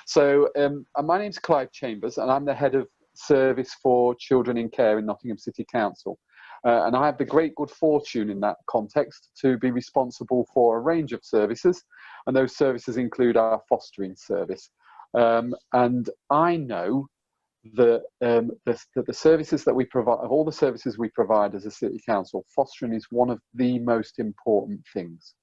So my name's Clive Chambers, and I'm the head of service for children in care in Nottingham City Council. And I have the great good fortune in that context to be responsible for a range of services, and those services include our fostering service. And I know that the services that we provide, of all the services we provide as a city council, fostering is one of the most important things.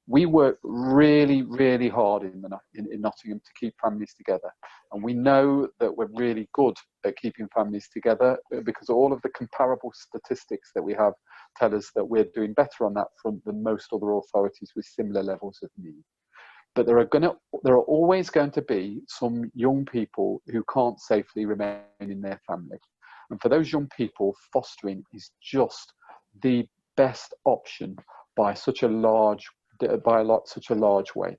We work really, really hard in Nottingham to keep families together. And we know that we're really good at keeping families together because all of the comparable statistics that we have tell us that we're doing better on that front than most other authorities with similar levels of need. But there are always going to be some young people who can't safely remain in their family. And for those young people, fostering is just the best option by such a large way.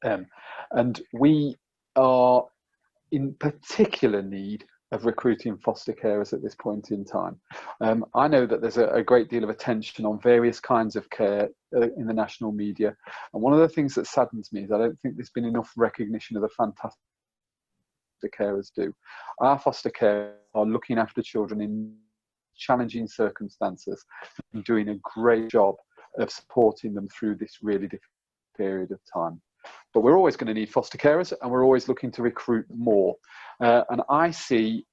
And we are in particular need of recruiting foster carers at this point in time. I know that there's a great deal of attention on various kinds of care in the national media. And one of the things that saddens me is I don't think there's been enough recognition of the fantastic carers do. Our foster carers are looking after children in challenging circumstances and doing a great job of supporting them through this really difficult period of time. But we're always going to need foster carers, and we're always looking to recruit more. And I see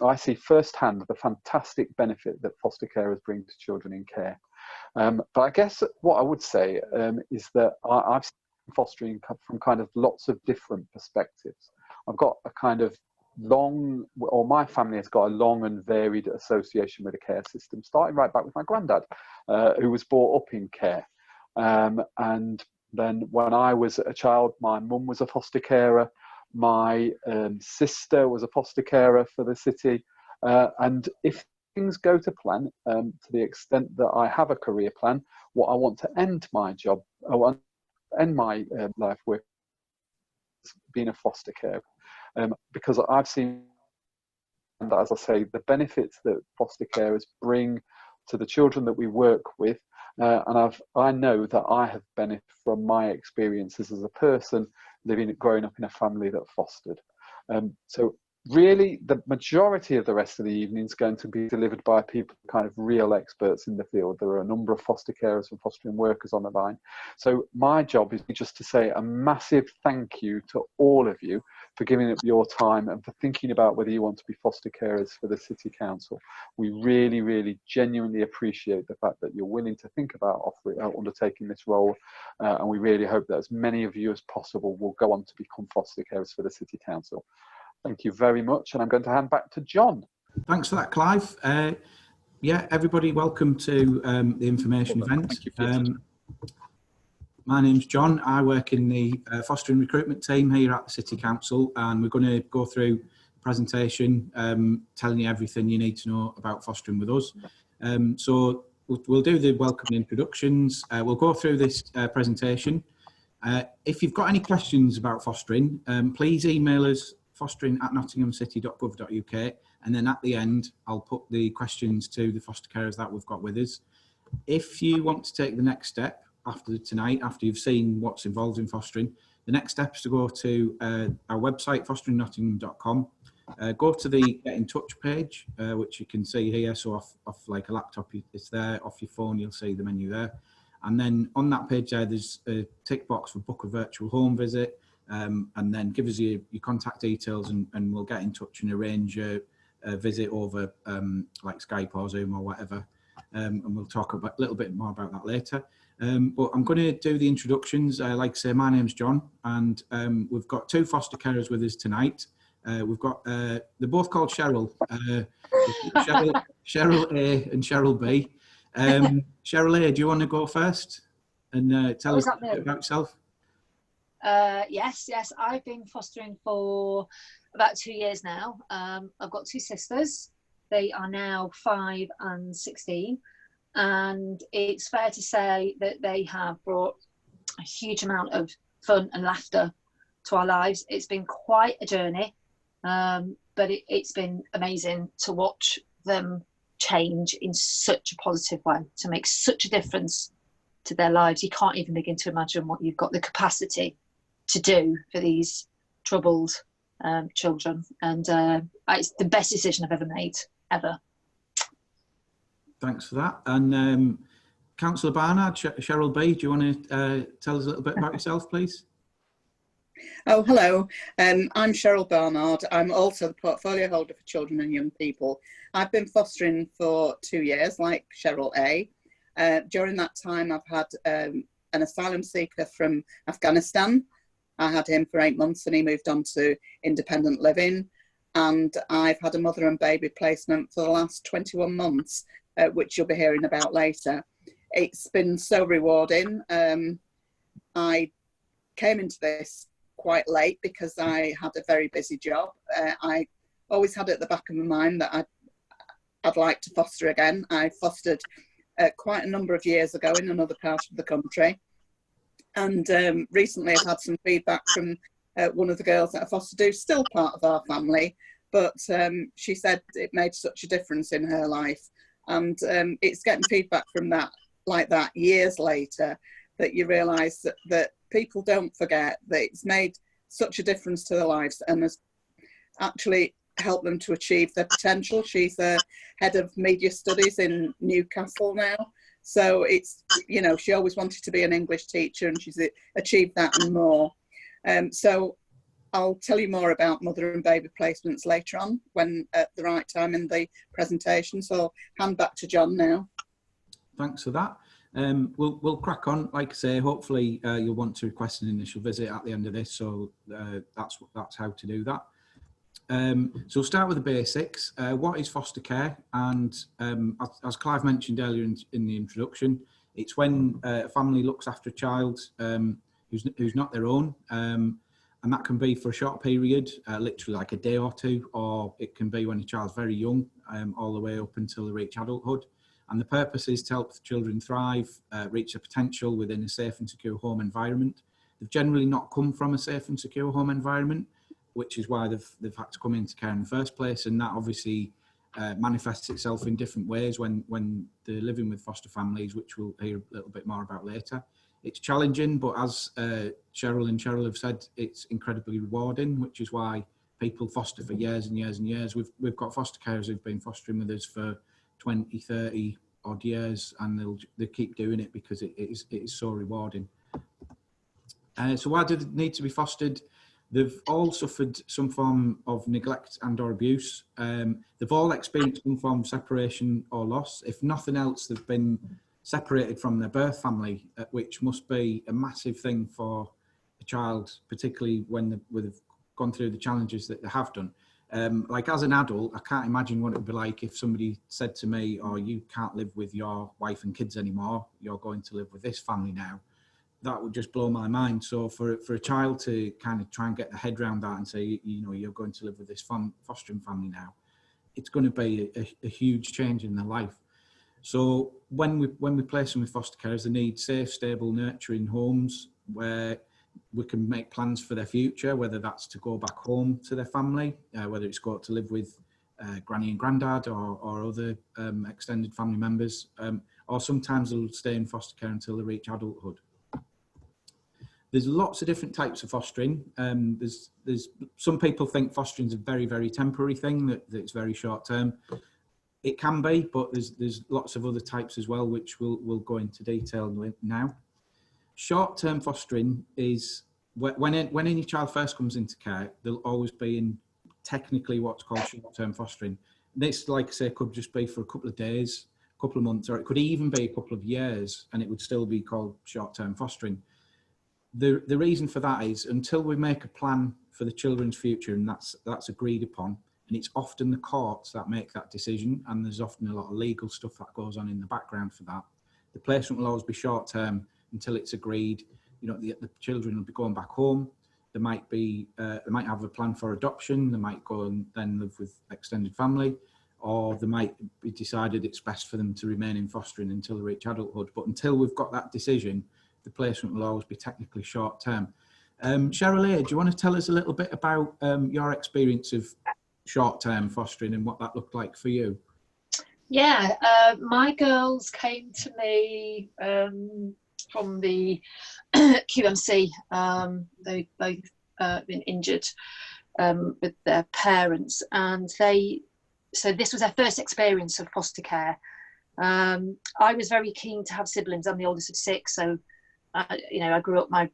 I see firsthand the fantastic benefit that foster carers bring to children in care. But I guess what I would say is that I've seen fostering from kind of lots of different perspectives. I've got a kind of my family has got a long and varied association with the care system, starting right back with my granddad, who was brought up in care. And then when I was a child, my mum was a foster carer, my sister was a foster carer for the city. And if things go to plan, to the extent that I have a career plan, what I want to end my job, I want to end my life with being a foster carer. Because I've seen, as I say, the benefits that foster carers bring to the children that we work with, and I know that I have benefited from my experiences as a person growing up in a family that fostered. So really, the majority of the rest of the evening is going to be delivered by people kind of real experts in the field. There are a number of foster carers and fostering workers on the line. So my job is just to say a massive thank you to all of you for giving up your time and for thinking about whether you want to be foster carers for the City Council. We really, really genuinely appreciate the fact that you're willing to think about undertaking this role. And we really hope that as many of you as possible will go on to become foster carers for the City Council. Thank you very much, and I'm going to hand back to John. Thanks for that, Clive. Yeah, everybody, welcome to the information event. My name's John. I work in the fostering recruitment team here at the City Council, and we're going to go through a presentation telling you everything you need to know about fostering with us. So we'll do the welcome introductions. We'll go through this presentation. If you've got any questions about fostering, please email us fostering@nottinghamcity.gov.uk, and then at the end I'll put the questions to the foster carers that we've got with us. If you want to take the next step after tonight, after you've seen what's involved in fostering, the next step is to go to our website, fosteringnottingham.com, go to the Get in Touch page, which you can see here. So off like a laptop, it's there. Off your phone, you'll see the menu there. And then on that page there, there's a tick box for book a virtual home visit. And then give us your contact details, and we'll get in touch and arrange a visit over like Skype or Zoom or whatever. And we'll talk a little bit more about that later. But I'm going to do the introductions. Like I say, my name's John, and we've got two foster carers with us tonight. We've got, they're both called Cheryl. Cheryl A and Cheryl B. Cheryl A, do you want to go first and tell us a bit about yourself? Yes, I've been fostering for about 2 years now. I've got two sisters. They are now 5 and 16, and it's fair to say that they have brought a huge amount of fun and laughter to our lives. It's been quite a journey, but it's been amazing to watch them change in such a positive way, to make such a difference to their lives. You can't even begin to imagine what you've got the capacity to do for these troubled children, and it's the best decision I've ever made, ever. Thanks for that. And Councillor Barnard, Cheryl B, do you want to tell us a little bit about yourself, please? Oh, hello. I'm Cheryl Barnard. I'm also the portfolio holder for children and young people. I've been fostering for 2 years, like Cheryl A. During that time, I've had an asylum seeker from Afghanistan. I had him for 8 months and he moved on to independent living. And I've had a mother and baby placement for the last 21 months, which you'll be hearing about later. It's been so rewarding. I came into this quite late because I had a very busy job. I always had at the back of my mind that I'd like to foster again. I fostered quite a number of years ago in another part of the country. And recently I've had some feedback from one of the girls that I fostered, who's still part of our family, but she said it made such a difference in her life. And it's getting feedback from that, like that, years later, that you realise that people don't forget that it's made such a difference to their lives and has actually helped them to achieve their potential. She's the head of media studies in Newcastle now. So it's, you know, she always wanted to be an English teacher and she's achieved that and more. So I'll tell you more about mother and baby placements later on when at the right time in the presentation. So I'll hand back to John now. Thanks for that. We'll crack on. Like I say, hopefully you'll want to request an initial visit at the end of this, so that's how to do that. So we'll start with the basics. What is foster care? And as Clive mentioned earlier in the introduction, it's when a family looks after a child who's not their own, and that can be for a short period, literally like a day or two, or it can be when a child's very young, all the way up until they reach adulthood. And the purpose is to help the children thrive, reach their potential within a safe and secure home environment. They've generally not come from a safe and secure home environment, which is why they've had to come into care in the first place. And that obviously manifests itself in different ways when they're living with foster families, which we'll hear a little bit more about later. It's challenging, but as Cheryl and Cheryl have said, it's incredibly rewarding, which is why people foster for years and years and years. We've got foster carers who've been fostering with us for 20, 30 odd years, and they keep doing it because it is so rewarding. So why do they need to be fostered? They've all suffered some form of neglect and or abuse. They've all experienced some form of separation or loss. If nothing else, they've been separated from their birth family, which must be a massive thing for a child, particularly when they've gone through the challenges that they have done. Like as an adult, I can't imagine what it would be like if somebody said to me, oh, you can't live with your wife and kids anymore, you're going to live with this family now. That would just blow my mind. So for a child to kind of try and get their head around that and say, you know, you're going to live with this fostering family now, it's going to be a huge change in their life. So when we place them with foster carers, they need safe, stable, nurturing homes where we can make plans for their future, whether that's to go back home to their family, whether it's go to live with granny and granddad or other extended family members, or sometimes they'll stay in foster care until they reach adulthood. There's lots of different types of fostering. There's some people think fostering is a very, very temporary thing, that it's very short term. It can be, but there's lots of other types as well, which we'll go into detail now. Short-term fostering is when any child first comes into care, they'll always be in technically what's called short-term fostering. This, like I say, could just be for a couple of days, a couple of months, or it could even be a couple of years, and it would still be called short-term fostering. The reason for that is until we make a plan for the children's future, and that's agreed upon, and it's often the courts that make that decision, and there's often a lot of legal stuff that goes on in the background for that. The placement will always be short-term until it's agreed. You know, the children will be going back home. They might have a plan for adoption. They might go and then live with extended family, or they might be decided it's best for them to remain in fostering until they reach adulthood. But until we've got that decision, the placement will always be technically short term. Cheryl A, do you want to tell us a little bit about your experience of short term fostering and what that looked like for you? Yeah, my girls came to me from the QMC. They've both been injured with their parents, and so this was their first experience of foster care. I was very keen to have siblings. I'm the oldest of 6, so I grew up. My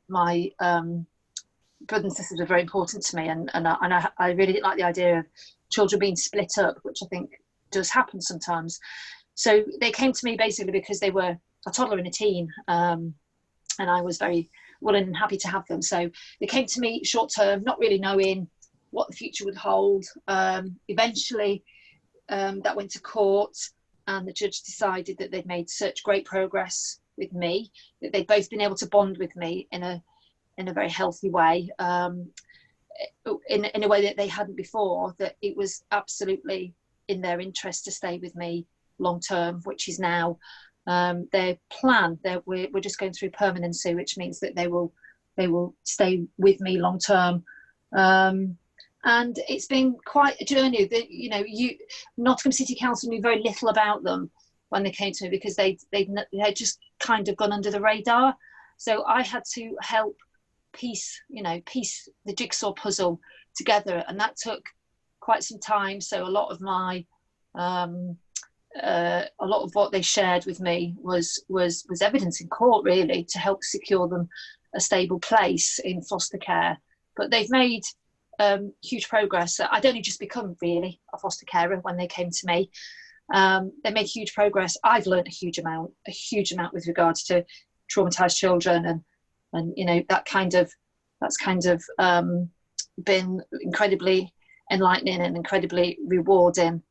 brothers and sisters were very important to me, and I really didn't like the idea of children being split up, which I think does happen sometimes. So they came to me basically because they were a toddler and a teen, and I was very willing and happy to have them. So they came to me short term, not really knowing what the future would hold. Eventually, that went to court, and the judge decided that they'd made such great progress with me that they'd both been able to bond with me in a very healthy way, in a way that they hadn't before, that it was absolutely in their interest to stay with me long term, which is now their plan. We're just going through permanency, which means that they will stay with me long term. And it's been quite a journey. That Nottingham City Council knew very little about them when they came to me, because they had just kind of gone under the radar. So I had to help piece the jigsaw puzzle together, and that took quite some time. So a lot of what they shared with me was evidence in court, really, to help secure them a stable place in foster care. But they've made huge progress. I'd only just become really a foster carer when they came to me. They made huge progress. I've learned a huge amount with regards to traumatized children, and that's kind of been incredibly enlightening and incredibly rewarding.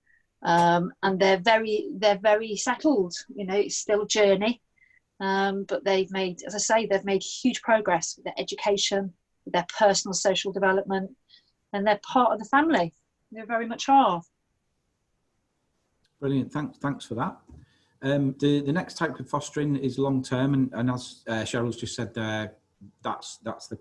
And they're very settled. It's still a journey, but they've made huge progress with their education, with their personal social development, and they're part of the family. They very much are. Brilliant. Thanks for that. The next type of fostering is long term, and as Cheryl's just said there, that's the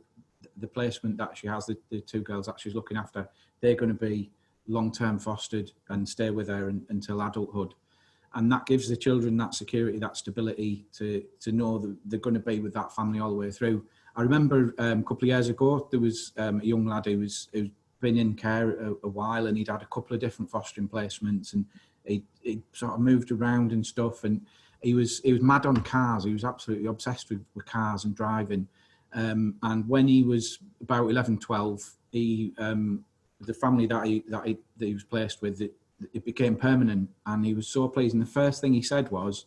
placement that she has. The 2 girls that she's looking after, they're going to be long term fostered and stay with her until adulthood, and that gives the children that security, that stability to know that they're going to be with that family all the way through. I remember a couple of years ago there was a young lad who's been in care a while, and he'd had a couple of different fostering placements, and he sort of moved around and stuff, and he was mad on cars. He was absolutely obsessed with cars and driving, and when he was about 11, 12, the family that he was placed with, it became permanent, and he was so pleased. And the first thing he said was,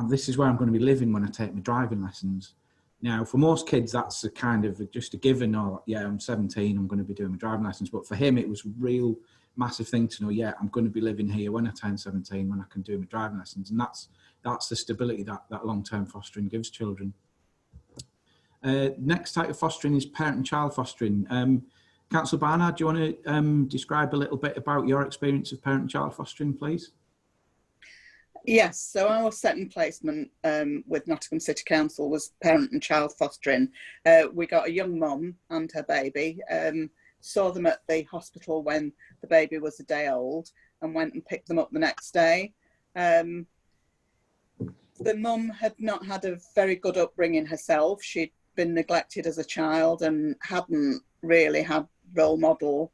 "This is where I'm going to be living when I take my driving lessons." Now, for most kids, that's a kind of just a given. Oh, yeah, I'm 17, I'm going to be doing my driving lessons. But for him, it was a real massive thing to know, yeah, I'm going to be living here when I turn 17, when I can do my driving lessons. And that's the stability that long-term fostering gives children. Next type of fostering is parent and child fostering. Councillor Barnard, do you want to describe a little bit about your experience of parent and child fostering, please? Yes, so our second placement with Nottingham City Council was parent and child fostering. We got a young mum and her baby, saw them at the hospital when the baby was a day old, and went and picked them up the next day. The mum had not had a very good upbringing herself. She'd been neglected as a child and hadn't really had role model.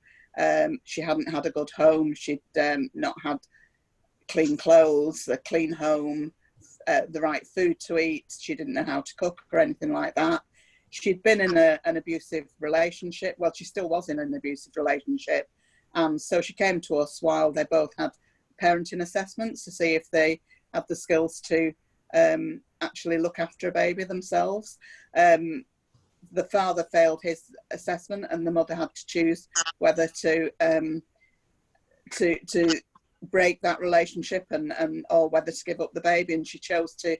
She hadn't had a good home. She'd not had clean clothes, a clean home, the right food to eat. She didn't know how to cook or anything like that. She'd been in an abusive relationship. Well, she still was in an abusive relationship. So she came to us while they both had parenting assessments to see if they had the skills to actually look after a baby themselves. The father failed his assessment, and the mother had to choose whether to break that relationship and or whether to give up the baby, and she chose to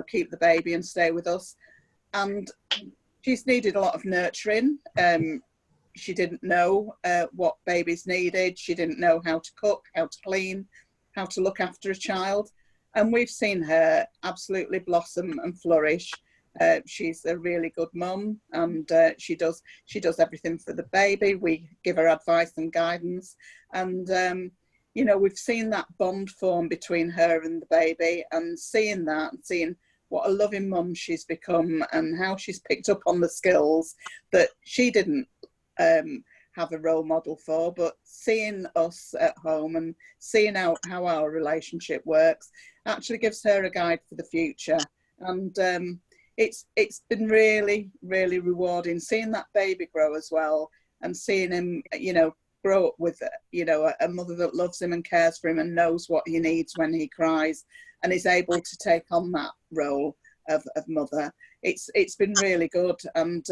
keep the baby and stay with us. And she's needed a lot of nurturing. She didn't know what babies needed. She didn't know how to cook, how to clean, how to look after a child, and we've seen her absolutely blossom and flourish. She's a really good mum, and she does everything for the baby. We give her advice and guidance, and we've seen that bond form between her and the baby, and seeing what a loving mum she's become, and how she's picked up on the skills that she didn't have a role model for, but seeing us at home and seeing how our relationship works actually gives her a guide for the future. And it's been really, really rewarding seeing that baby grow as well, and seeing him, you know, grow up with, you know, a mother that loves him and cares for him and knows what he needs when he cries, and is able to take on that role of mother. It's been really good. And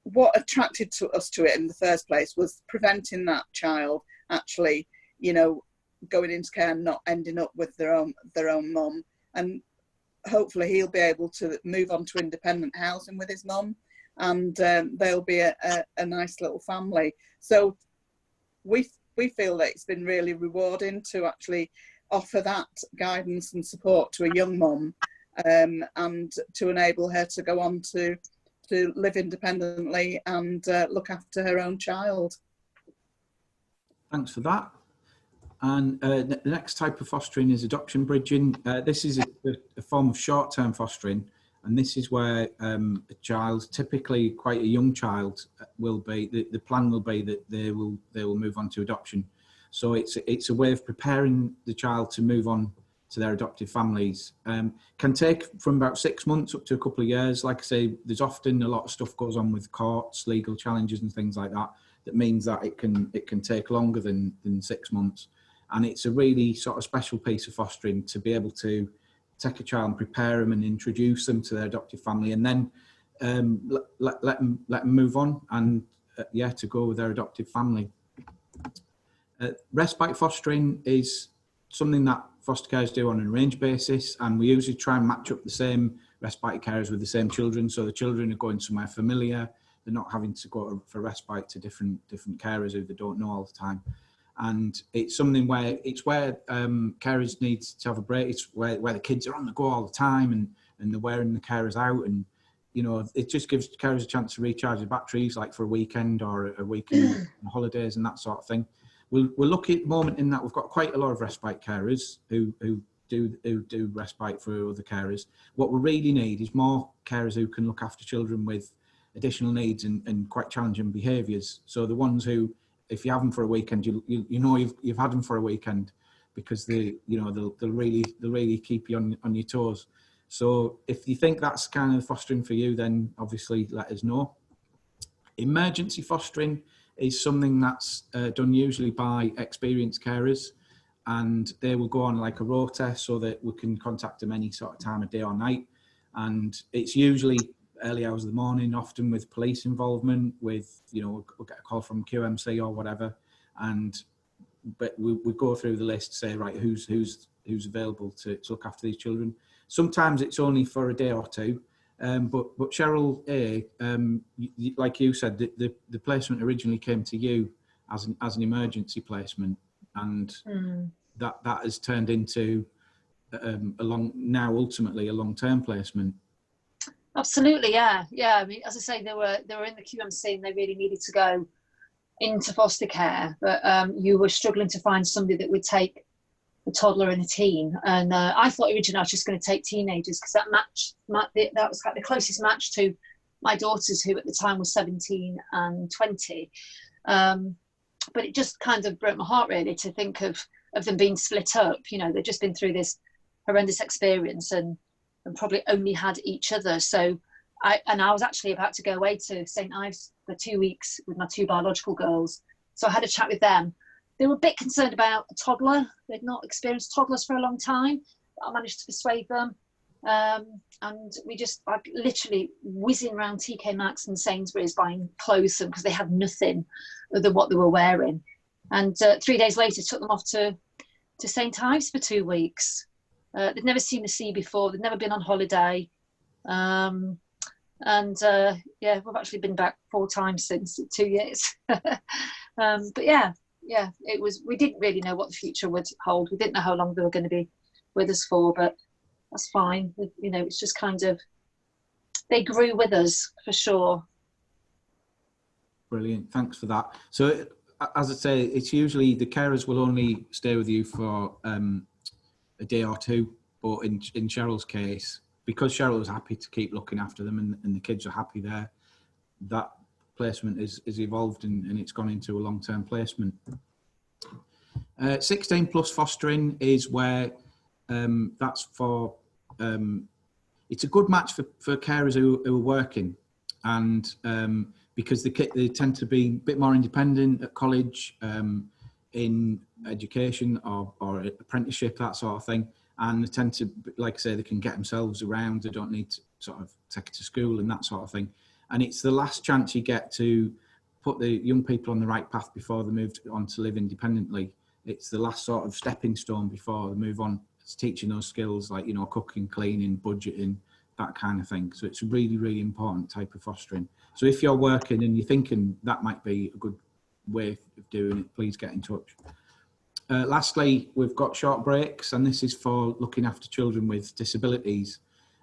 what attracted us to it in the first place was preventing that child actually, you know, going into care and not ending up with their own mum. And hopefully he'll be able to move on to independent housing with his mum, and they'll be a nice little family. So we feel that it's been really rewarding to actually offer that guidance and support to a young mum, and to enable her to go on to live independently and look after her own child. Thanks for that. And the next type of fostering is adoption bridging. This is a form of short-term fostering, and this is where a child, typically quite a young child, will be. The plan will be that they will move on to adoption. So it's a way of preparing the child to move on to their adoptive families. Can take from about 6 months up to a couple of years. Like I say, there's often a lot of stuff goes on with courts, legal challenges and things like that. That means that it can take longer than 6 months. And it's a really sort of special piece of fostering to be able to take a child and prepare them and introduce them to their adoptive family, and then let them move on and to go with their adoptive family. Respite fostering is something that foster carers do on an arranged basis, and we usually try and match up the same respite carers with the same children, so the children are going somewhere familiar. They're not having to go for respite to different carers who they don't know all the time. And it's something where carers need to have a break. It's where the kids are on the go all the time, and they're wearing the carers out, and you know, it just gives carers a chance to recharge their batteries, like for a weekend or a weekend holidays and that sort of thing. We're lucky at the moment in that we've got quite a lot of respite carers who do respite for other carers. What we really need is more carers who can look after children with additional needs and quite challenging behaviours. So the ones who, if you have them for a weekend, you know you've had them for a weekend, because they'll really keep you on your toes. So if you think that's kind of fostering for you, then obviously let us know. Emergency fostering is something that's done usually by experienced carers, and they will go on like a rota so that we can contact them any sort of time of day or night. And it's usually early hours of the morning, often with police involvement, with, you know, we'll get a call from QMC or whatever, but we go through the list, say, right, who's available to look after these children. Sometimes it's only for a day or two, but Cheryl A, like you said, the placement originally came to you as an emergency placement, and that has turned into ultimately a long-term placement. Absolutely, yeah. I mean, as I say, they were in the QMC and they really needed to go into foster care, but you were struggling to find somebody that would take a toddler and a teen. And I thought originally I was just going to take teenagers, because that was like the closest match to my daughters, who at the time was 17 and 20. But it just kind of broke my heart, really, to think of them being split up. You know, they'd just been through this horrendous experience and probably only had each other. So I was actually about to go away to St. Ives for 2 weeks with my two biological girls. So I had a chat with them. They were a bit concerned about a toddler. They'd not experienced toddlers for a long time. But I managed to persuade them. And we just literally whizzing around TK Maxx and Sainsbury's buying clothes because they had nothing other than what they were wearing. And 3 days later, took them off to St. Ives for 2 weeks. They'd never seen the sea before. They'd never been on holiday. We've actually been back 4 times since 2 years. But yeah, it was. We didn't really know what the future would hold. We didn't know how long they were going to be with us for, but that's fine. You know, it's just kind of, they grew with us for sure. Brilliant, thanks for that. So, as I say, it's usually the carers will only stay with you for a day or two, But in Cheryl's case, because Cheryl was happy to keep looking after them and the kids are happy there, that placement is evolved and it's gone into a long-term placement. 16 plus fostering is where that's for, it's a good match for carers who are working, and because they tend to be a bit more independent at college, in education or apprenticeship, that sort of thing, and they tend to, like I say, they can get themselves around, they don't need to sort of take it to school and that sort of thing. And it's the last chance you get to put the young people on the right path before they move on to live independently. It's the last sort of stepping stone before they move on to teaching those skills like, you know, cooking, cleaning, budgeting, that kind of thing. So it's a really, really important type of fostering. So if you're working and you're thinking that might be a good way of doing it, please get in touch. Lastly, we've got short breaks, and this is for looking after children with disabilities.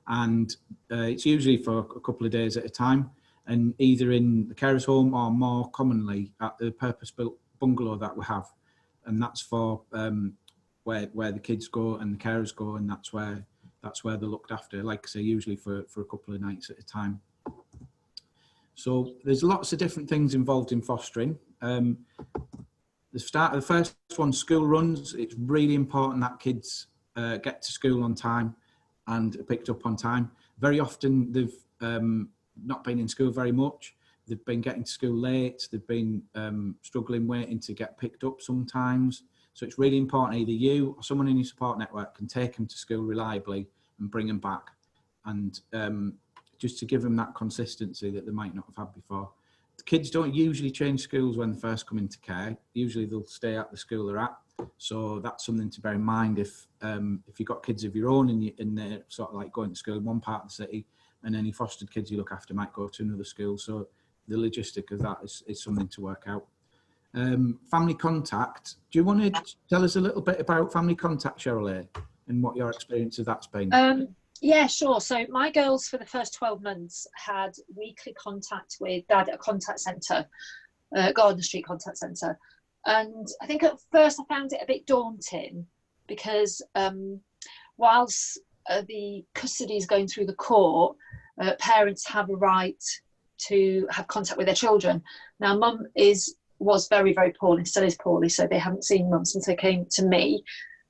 And it's usually for a couple of days at a time, and either in the carer's home or more commonly at the purpose-built bungalow that we have. And that's for where the kids go and the carers go, and that's where they're looked after, like I say, usually for a couple of nights at a time. So there's lots of different things involved in fostering. The first one, school runs. It's really important that kids get to school on time and are picked up on time. Very often they've not been in school very much. They've been getting to school late. They've been struggling waiting to get picked up sometimes. So it's really important either you or someone in your support network can take them to school reliably and bring them back, and just to give them that consistency that they might not have had before. The kids don't usually change schools when they first come into care. Usually they'll stay at the school they're at. So that's something to bear in mind if you've got kids of your own and they're sort of like going to school in one part of the city, and any fostered kids you look after might go to another school. So the logistic of that is something to work out. Family contact. Do you want to tell us a little bit about family contact, Cheryl, and what your experience of that's been? Yeah, sure. So my girls for the first 12 months had weekly contact with Dad at a contact centre, Gardner Street Contact Centre. And I think at first I found it a bit daunting because whilst the custody is going through the court, parents have a right to have contact with their children. Now, Mum was very, very poorly, still is poorly, so they haven't seen Mum since they came to me.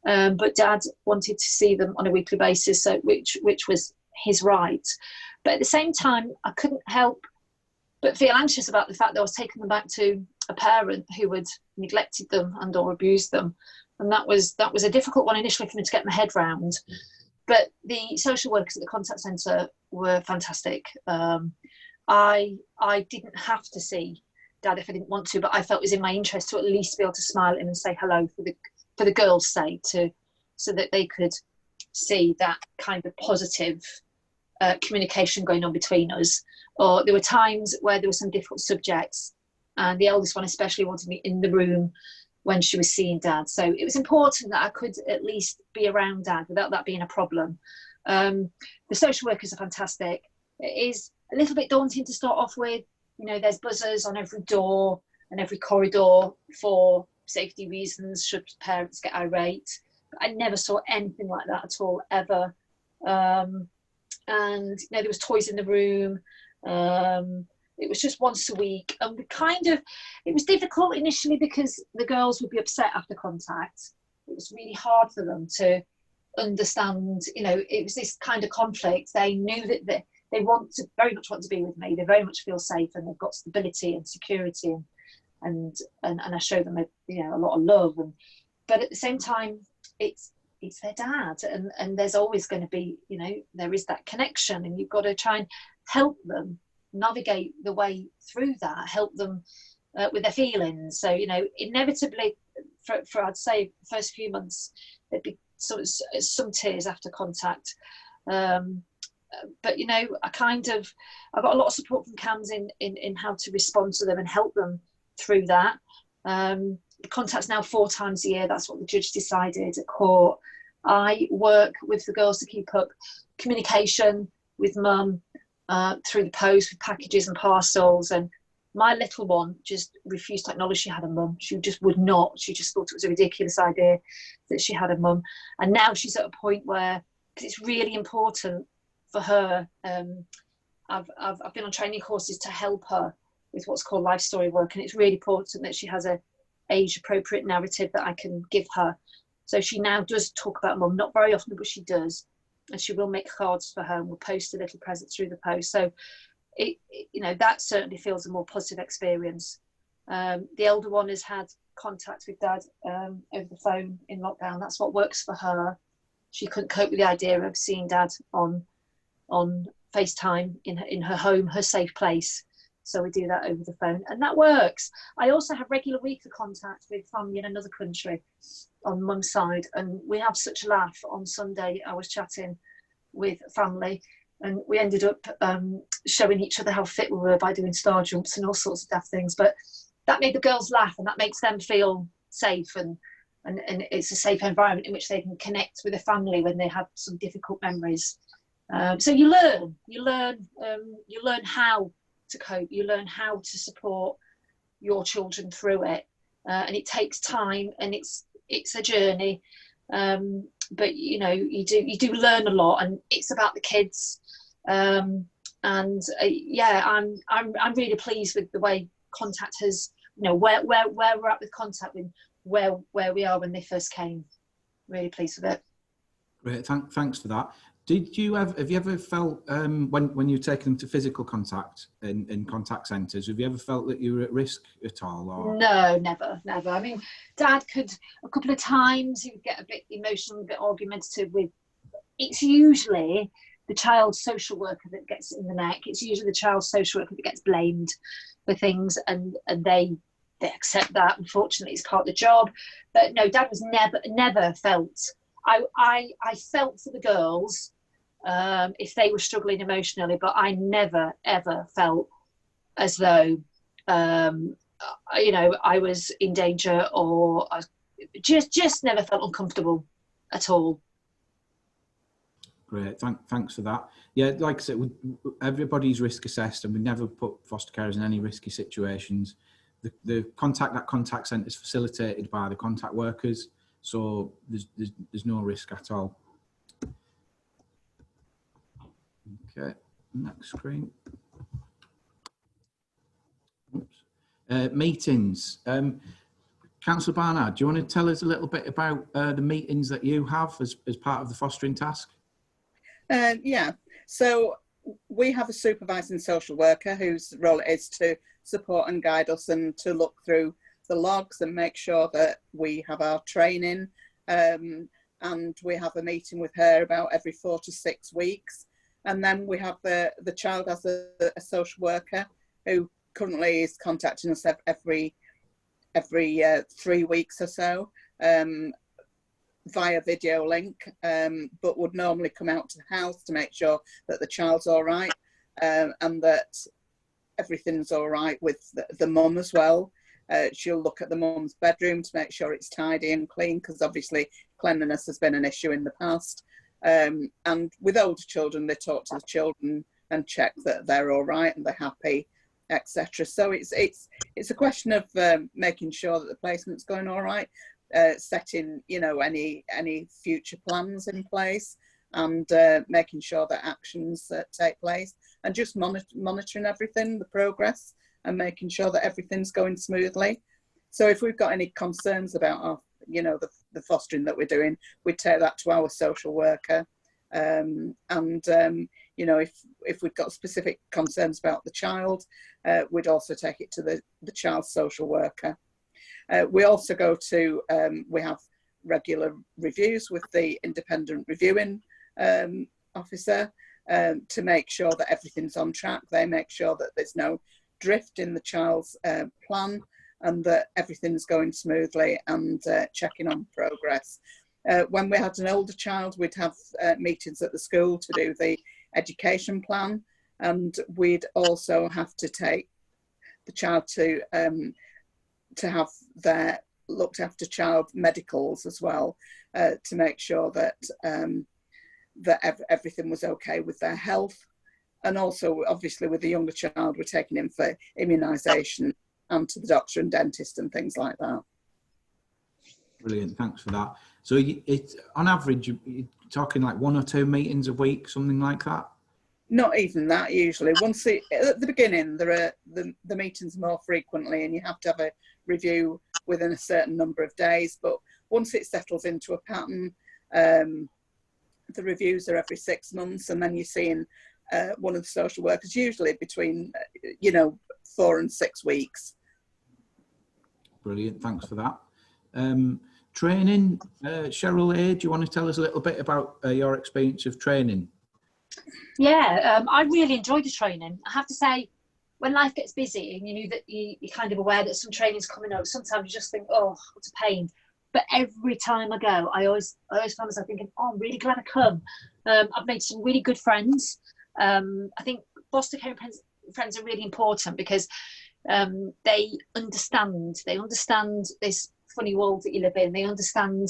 But Dad wanted to see them on a weekly basis, so which was his right. But at the same time, I couldn't help but feel anxious about the fact that I was taking them back to a parent who had neglected them and or abused them. And that was a difficult one initially for me to get my head round. But the social workers at the contact centre were fantastic. I didn't have to see Dad if I didn't want to, but I felt it was in my interest to at least be able to smile at him and say hello for the girls' sake, so that they could see that kind of positive communication going on between us. Or there were times where there were some difficult subjects, and the eldest one especially wanted me in the room when she was seeing Dad. So it was important that I could at least be around Dad without that being a problem. The social workers are fantastic. It is a little bit daunting to start off with. You know, there's buzzers on every door and every corridor for safety reasons should parents get irate. But I never saw anything like that at all, ever. And you know, there was toys in the room. It was just once a week, and it was difficult initially because the girls would be upset after contact. It was really hard for them to understand, you know, it was this kind of conflict. They knew that they very much want to be with me. They very much feel safe, and they've got stability and security, and I show them a lot of love. But at the same time, it's their dad, and there's always going to be, you know, there is that connection, and you've got to try and help them navigate the way through that, help them with their feelings. So, you know, inevitably for I'd say the first few months there'd be sort of some tears after contact, but you know, I got a lot of support from CAMS in how to respond to them and help them through that. The contact's now 4 times a year. That's what the judge decided at court. I work with the girls to keep up communication with Mum through the post with packages and parcels. And my little one just refused to acknowledge she had a mum. She just would not. She just thought it was a ridiculous idea that she had a mum. And now she's at a point where it's really important for her. I've been on training courses to help her with what's called life story work, and it's really important that she has a age appropriate narrative that I can give her. So she now does talk about mum, not very often, but she does, and she will make cards for her and will post a little present through the post. So that certainly feels a more positive experience. The elder one has had contact with dad over the phone in lockdown. That's what works for her. She couldn't cope with the idea of seeing dad on FaceTime in her home, her safe place. So we do that over the phone, and that works. I also have regular weekly contact with family in another country on mum's side, and we have such a laugh. On Sunday, I was chatting with family, and we ended up showing each other how fit we were by doing star jumps and all sorts of daft things. But that made the girls laugh, and that makes them feel safe, and it's a safe environment in which they can connect with a family when they have some difficult memories. So you learn how to cope. You learn how to support your children through it, and it takes time, and it's a journey. But you do learn a lot, and it's about the kids. I'm really pleased with the way contact has, where we're at with contact, with where we are when they first came. Really pleased with it. Great, thanks for that. Have you ever felt when you've taken them to physical contact in contact centres, have you ever felt that you were at risk at all? Or? No, never. I mean, dad could, a couple of times, he would get a bit emotional, a bit argumentative with. It's usually the child's social worker that gets in the neck. It's usually the child's social worker that gets blamed for things, and they accept that. Unfortunately, it's part of the job. But no, dad was never felt. I felt for the girls if they were struggling emotionally, but I never ever felt as though I was in danger, or I just never felt uncomfortable at all. Great, thanks for that. Yeah, like I said, everybody's risk assessed, and we never put foster carers in any risky situations. The contact centre is facilitated by the contact workers, so there's no risk at all. Okay, next screen. Oops. Meetings. Councillor Barnard, do you want to tell us a little bit about the meetings that you have as part of the fostering task? Yeah, so we have a supervising social worker whose role it is to support and guide us and to look through the logs and make sure that we have our training, and we have a meeting with her about every 4 to 6 weeks. And then we have the child as a social worker who currently is contacting us every 3 weeks or so via video link, but would normally come out to the house to make sure that the child's all right, and that everything's all right with the mum as well. She'll look at the mum's bedroom to make sure it's tidy and clean, because obviously cleanliness has been an issue in the past. And with older children, they talk to the children and check that they're all right and they're happy, etc. So it's a question of making sure that the placement's going all right, setting any future plans in place, and making sure that actions take place, and just monitoring everything, the progress, and making sure that everything's going smoothly. So if we've got any concerns about our, the fostering that we're doing, we take that to our social worker, and if we've got specific concerns about the child, we'd also take it to the child's social worker. We also go to, we have regular reviews with the independent reviewing officer to make sure that everything's on track. They make sure that there's no drift in the child's plan, and that everything's going smoothly, and checking on progress. When we had an older child, we'd have meetings at the school to do the education plan, and we'd also have to take the child to have their looked after child medicals as well, to make sure that everything was okay with their health. And also, obviously, with the younger child, we're taking him for immunisation and to the doctor and dentist and things like that. Brilliant, thanks for that. So it's on average, you're talking like 1 or 2 meetings a week, something like that? Not even that usually. At the beginning, there are the meetings more frequently, and you have to have a review within a certain number of days. But once it settles into a pattern, the reviews are every 6 months, and then you're seeing one of the social workers, usually between 4 and 6 weeks. Brilliant, thanks for that. Training, Cheryl A, do you want to tell us a little bit about your experience of training? Yeah, I really enjoyed the training. I have to say, when life gets busy and you know that you're kind of aware that some training's coming up, sometimes you just think, oh, what a pain. But every time I go, I always find myself thinking, oh, I'm really glad I come. I've made some really good friends. I think foster care friends are really important because they understand this funny world that you live in. They understand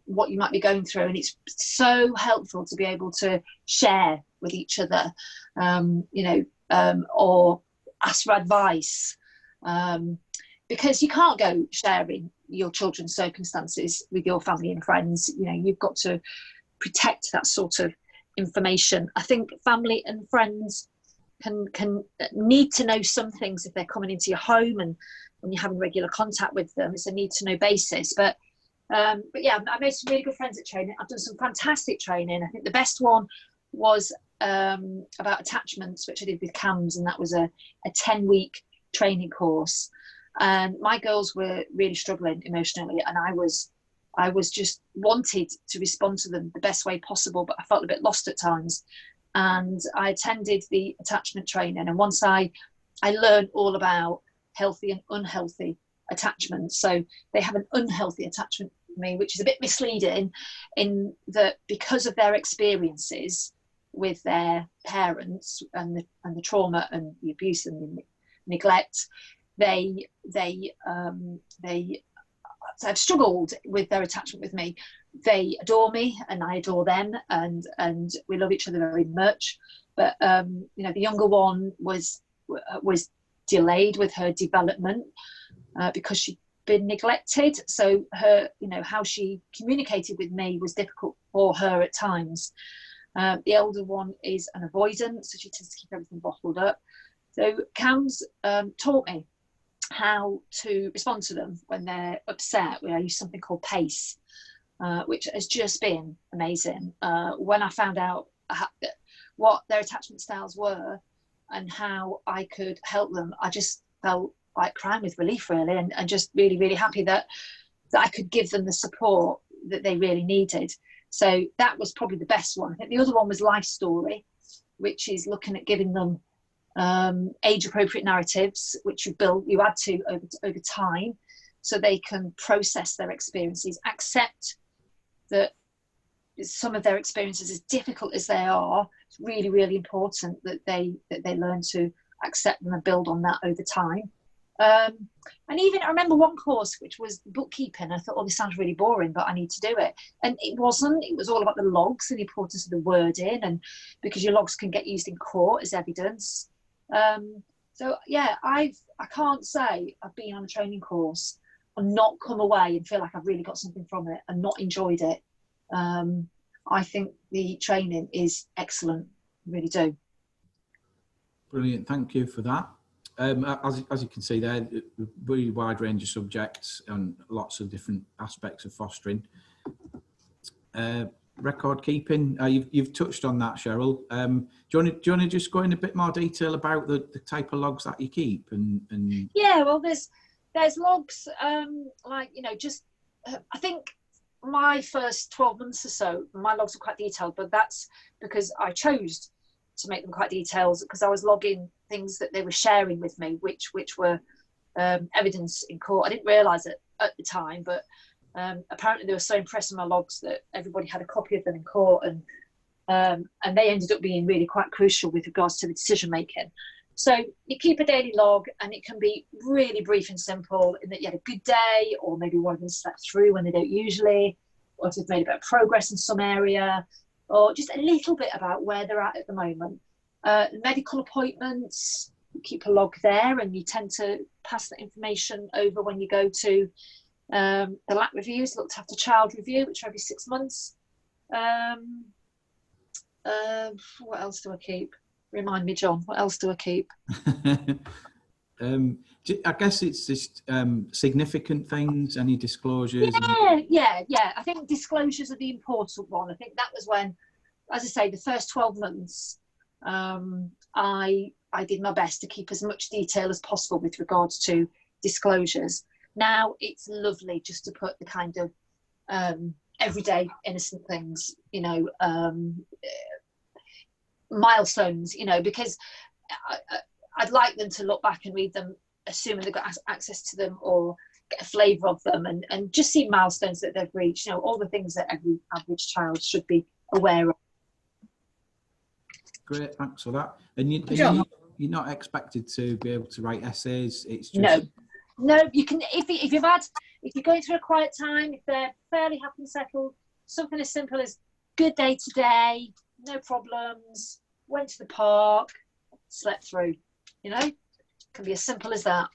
what you might be going through, and it's so helpful to be able to share with each other, or ask for advice, because you can't go sharing your children's circumstances with your family and friends. You've got to protect that sort of information. I think family and friends can need to know some things if they're coming into your home and when you're having regular contact with them. It's a need to know basis. But yeah, I made some really good friends at training. I've done some fantastic training. I think the best one was about attachments, which I did with CAMS, and that was a 10-week training course. And my girls were really struggling emotionally, and I was just wanted to respond to them the best way possible, but I felt a bit lost at times. And I attended the attachment training, and once I learned all about healthy and unhealthy attachments. So they have an unhealthy attachment with me, which is a bit misleading in that because of their experiences with their parents and the trauma and the abuse and the neglect, they have struggled with their attachment with me. They adore me and I adore them, and we love each other very much. But the younger one was delayed with her development because she'd been neglected. So her, how she communicated with me was difficult for her at times. The elder one is an avoidant, so she tends to keep everything bottled up. So CAMS taught me how to respond to them when they're upset. I use something called PACE, which has just been amazing. When I found out what their attachment styles were and how I could help them, I just felt like crying with relief, really, and just really, really happy that I could give them the support that they really needed. So that was probably the best one. I think the other one was Life Story, which is looking at giving them age-appropriate narratives, which you add to over time, so they can process their experiences, accept that some of their experiences, as difficult as they are, it's really, really important that they learn to accept them and build on that over time. And even I remember one course which was bookkeeping. I thought, oh, this sounds really boring, but I need to do it. And it wasn't. It was all about the logs and the importance of the wording, and because your logs can get used in court as evidence. So yeah, I can't say I've been on a training course and not come away and feel like I've really got something from it and not enjoyed it. I think the training is excellent, I really do. Brilliant, thank you for that. As you can see there, a really wide range of subjects and lots of different aspects of fostering. Record keeping, you've touched on that, Cheryl. Do you want to just go in a bit more detail about the type of logs that you keep? And yeah, well, there's logs, I think my first 12 months or so, my logs are quite detailed, but that's because I chose to make them quite detailed, because I was logging things that they were sharing with me, which were evidence in court. I didn't realise it at the time, but apparently they were so impressed with my logs that everybody had a copy of them in court, and they ended up being really quite crucial with regards to the decision making. So you keep a daily log, and it can be really brief and simple in that you had a good day, or maybe one of them slept through when they don't usually, or if they've made a bit of progress in some area, or just a little bit about where they're at the moment. Medical appointments, you keep a log there, and you tend to pass that information over when you go to The LAC reviews, looked after child review, which are every 6 months. What else do I keep? Remind me, John, what else do I keep? I guess it's just significant things, any disclosures? Yeah. I think disclosures are the important one. I think that was when, as I say, the first 12 months, I did my best to keep as much detail as possible with regards to disclosures. Now it's lovely just to put the kind of everyday innocent things, milestones, because I'd like them to look back and read them, assuming they've got access to them, or get a flavour of them, and just see milestones that they've reached, all the things that every average child should be aware of. Great, thanks for that. And you're not expected to be able to write essays. It's just no. You can if you're going through a quiet time, if they're fairly happy and settled, something as simple as good day today, no problems, went to the park, slept through. Can be as simple as that.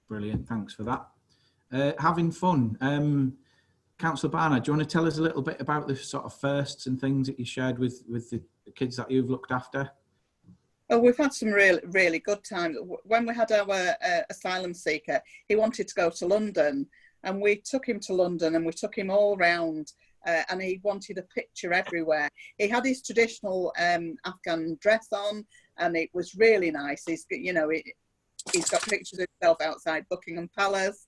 Brilliant, thanks for that. Having fun. Councillor Barnard, do you want to tell us a little bit about the sort of firsts and things that you shared with the kids that you've looked after? Oh, we've had some really good times. When we had our asylum seeker, he wanted to go to London, and we took him to London and we took him all round, and he wanted a picture everywhere. He had his traditional Afghan dress on, and it was really nice. He's got pictures of himself outside Buckingham Palace,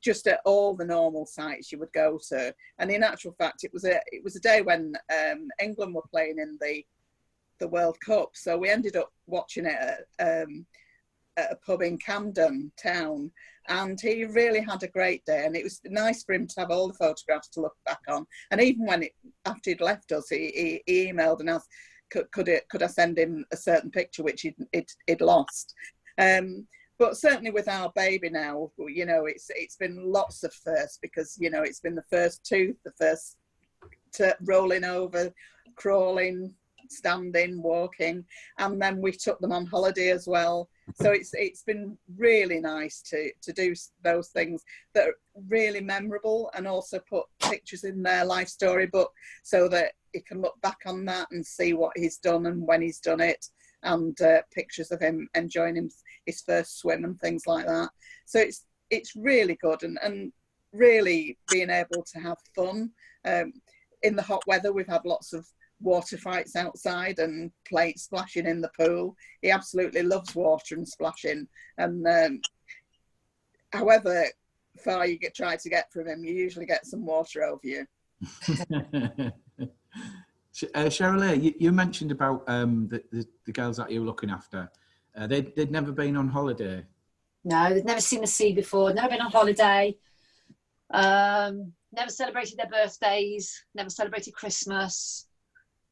just at all the normal sites you would go to. And in actual fact, it was a day when England were playing in the World Cup, so we ended up watching it at a pub in Camden Town, and he really had a great day, and it was nice for him to have all the photographs to look back on. And even when after he'd left us, he emailed and asked could I send him a certain picture which he'd lost. But certainly with our baby now, it's been lots of firsts, because it's been the first tooth, the first rolling over, crawling, standing, walking, and then we took them on holiday as well. So it's been really nice to do those things that are really memorable, and also put pictures in their life story book so that he can look back on that and see what he's done and when he's done it, and pictures of him enjoying his first swim and things like that. So it's really good, and really being able to have fun. In the hot weather, we've had lots of water fights outside and splashing in the pool. He absolutely loves water and splashing, and however far you try to get from him, you usually get some water over you. Cheryl, you mentioned about the girls that you were looking after. They'd never been on holiday. No, they'd never seen the sea before, never been on holiday, never celebrated their birthdays, never celebrated Christmas.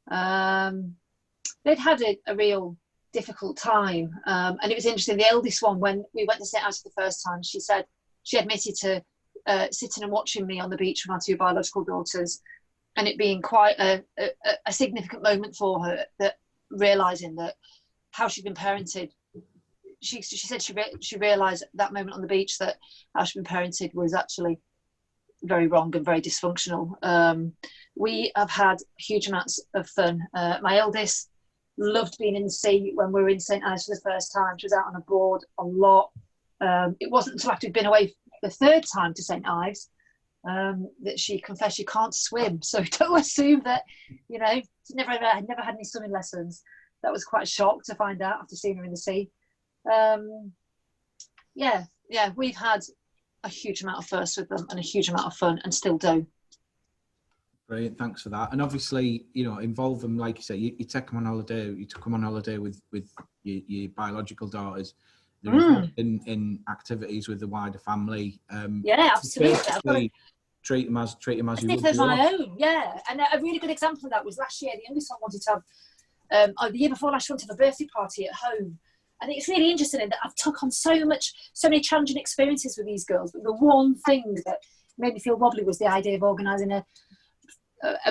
They'd had a real difficult time, and it was interesting. The eldest one, when we went to St. Ives for the first time, she said she admitted to sitting and watching me on the beach with my two biological daughters, and it being quite a significant moment for her, that realising that how she'd been parented. She said she realised at that moment on the beach that how she'd been parented was actually very wrong and very dysfunctional. We have had huge amounts of fun. My eldest loved being in the sea when we were in St. Ives for the first time. She was out on a board a lot. It wasn't until after we'd been away the third time to St. Ives that she confessed she can't swim. So don't assume that, she's never had any swimming lessons. That was quite a shock to find out after seeing her in the sea. We've had a huge amount of firsts with them and a huge amount of fun, and still do. Brilliant, thanks for that. And obviously, involve them, like you say, you take them on holiday. You took them on holiday with your biological daughters. They're involved in activities with the wider family. Absolutely. Treat them as you would as my own. Yeah, and a really good example of that was last year. The youngest one wanted to have, the year before last, she wanted to have a birthday party at home. And it's really interesting in that I've took on so many challenging experiences with these girls, but the one thing that made me feel wobbly was the idea of organising a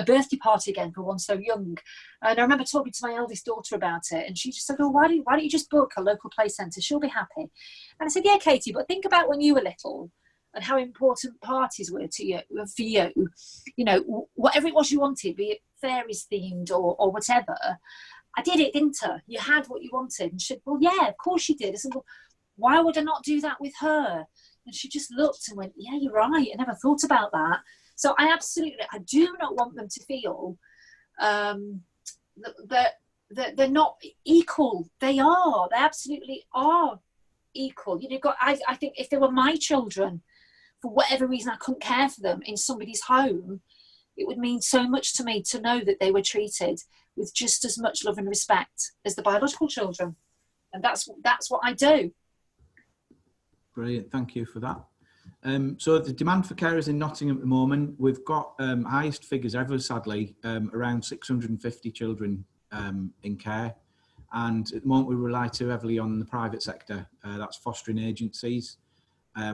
birthday party again for one so young. And I remember talking to my eldest daughter about it, and she just said, why don't you just book a local play centre? She'll be happy. And I said, yeah, Katie, but think about when you were little, and how important parties were to you, for you. You know, whatever it was you wanted, be it fairies themed or whatever. I did it, didn't I? You had what you wanted. And she said, well, yeah, of course you did. I said, well, why would I not do that with her? And she just looked and went, yeah, you're right. I never thought about that. So I do not want them to feel that they're not equal. They absolutely are equal. You know, I think if they were my children, for whatever reason, I couldn't care for them in somebody's home, it would mean so much to me to know that they were treated with just as much love and respect as the biological children. And that's what I do. Brilliant, thank you for that. So the demand for carers in Nottingham at the moment, we've got highest figures ever, sadly, around 650 children in care. And at the moment we rely too heavily on the private sector, that's fostering agencies.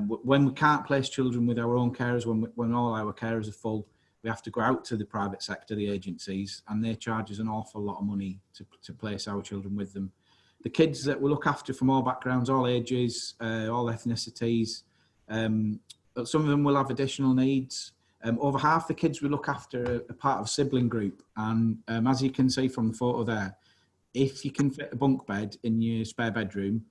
When we can't place children with our own carers, when all our carers are full, we have to go out to the private sector, the agencies, and they charge us an awful lot of money to place our children with them. The kids that we look after from all backgrounds, all ages, all ethnicities, some of them will have additional needs. Over half the kids we look after are part of a sibling group, and as you can see from the photo there, if you can fit a bunk bed in your spare bedroom,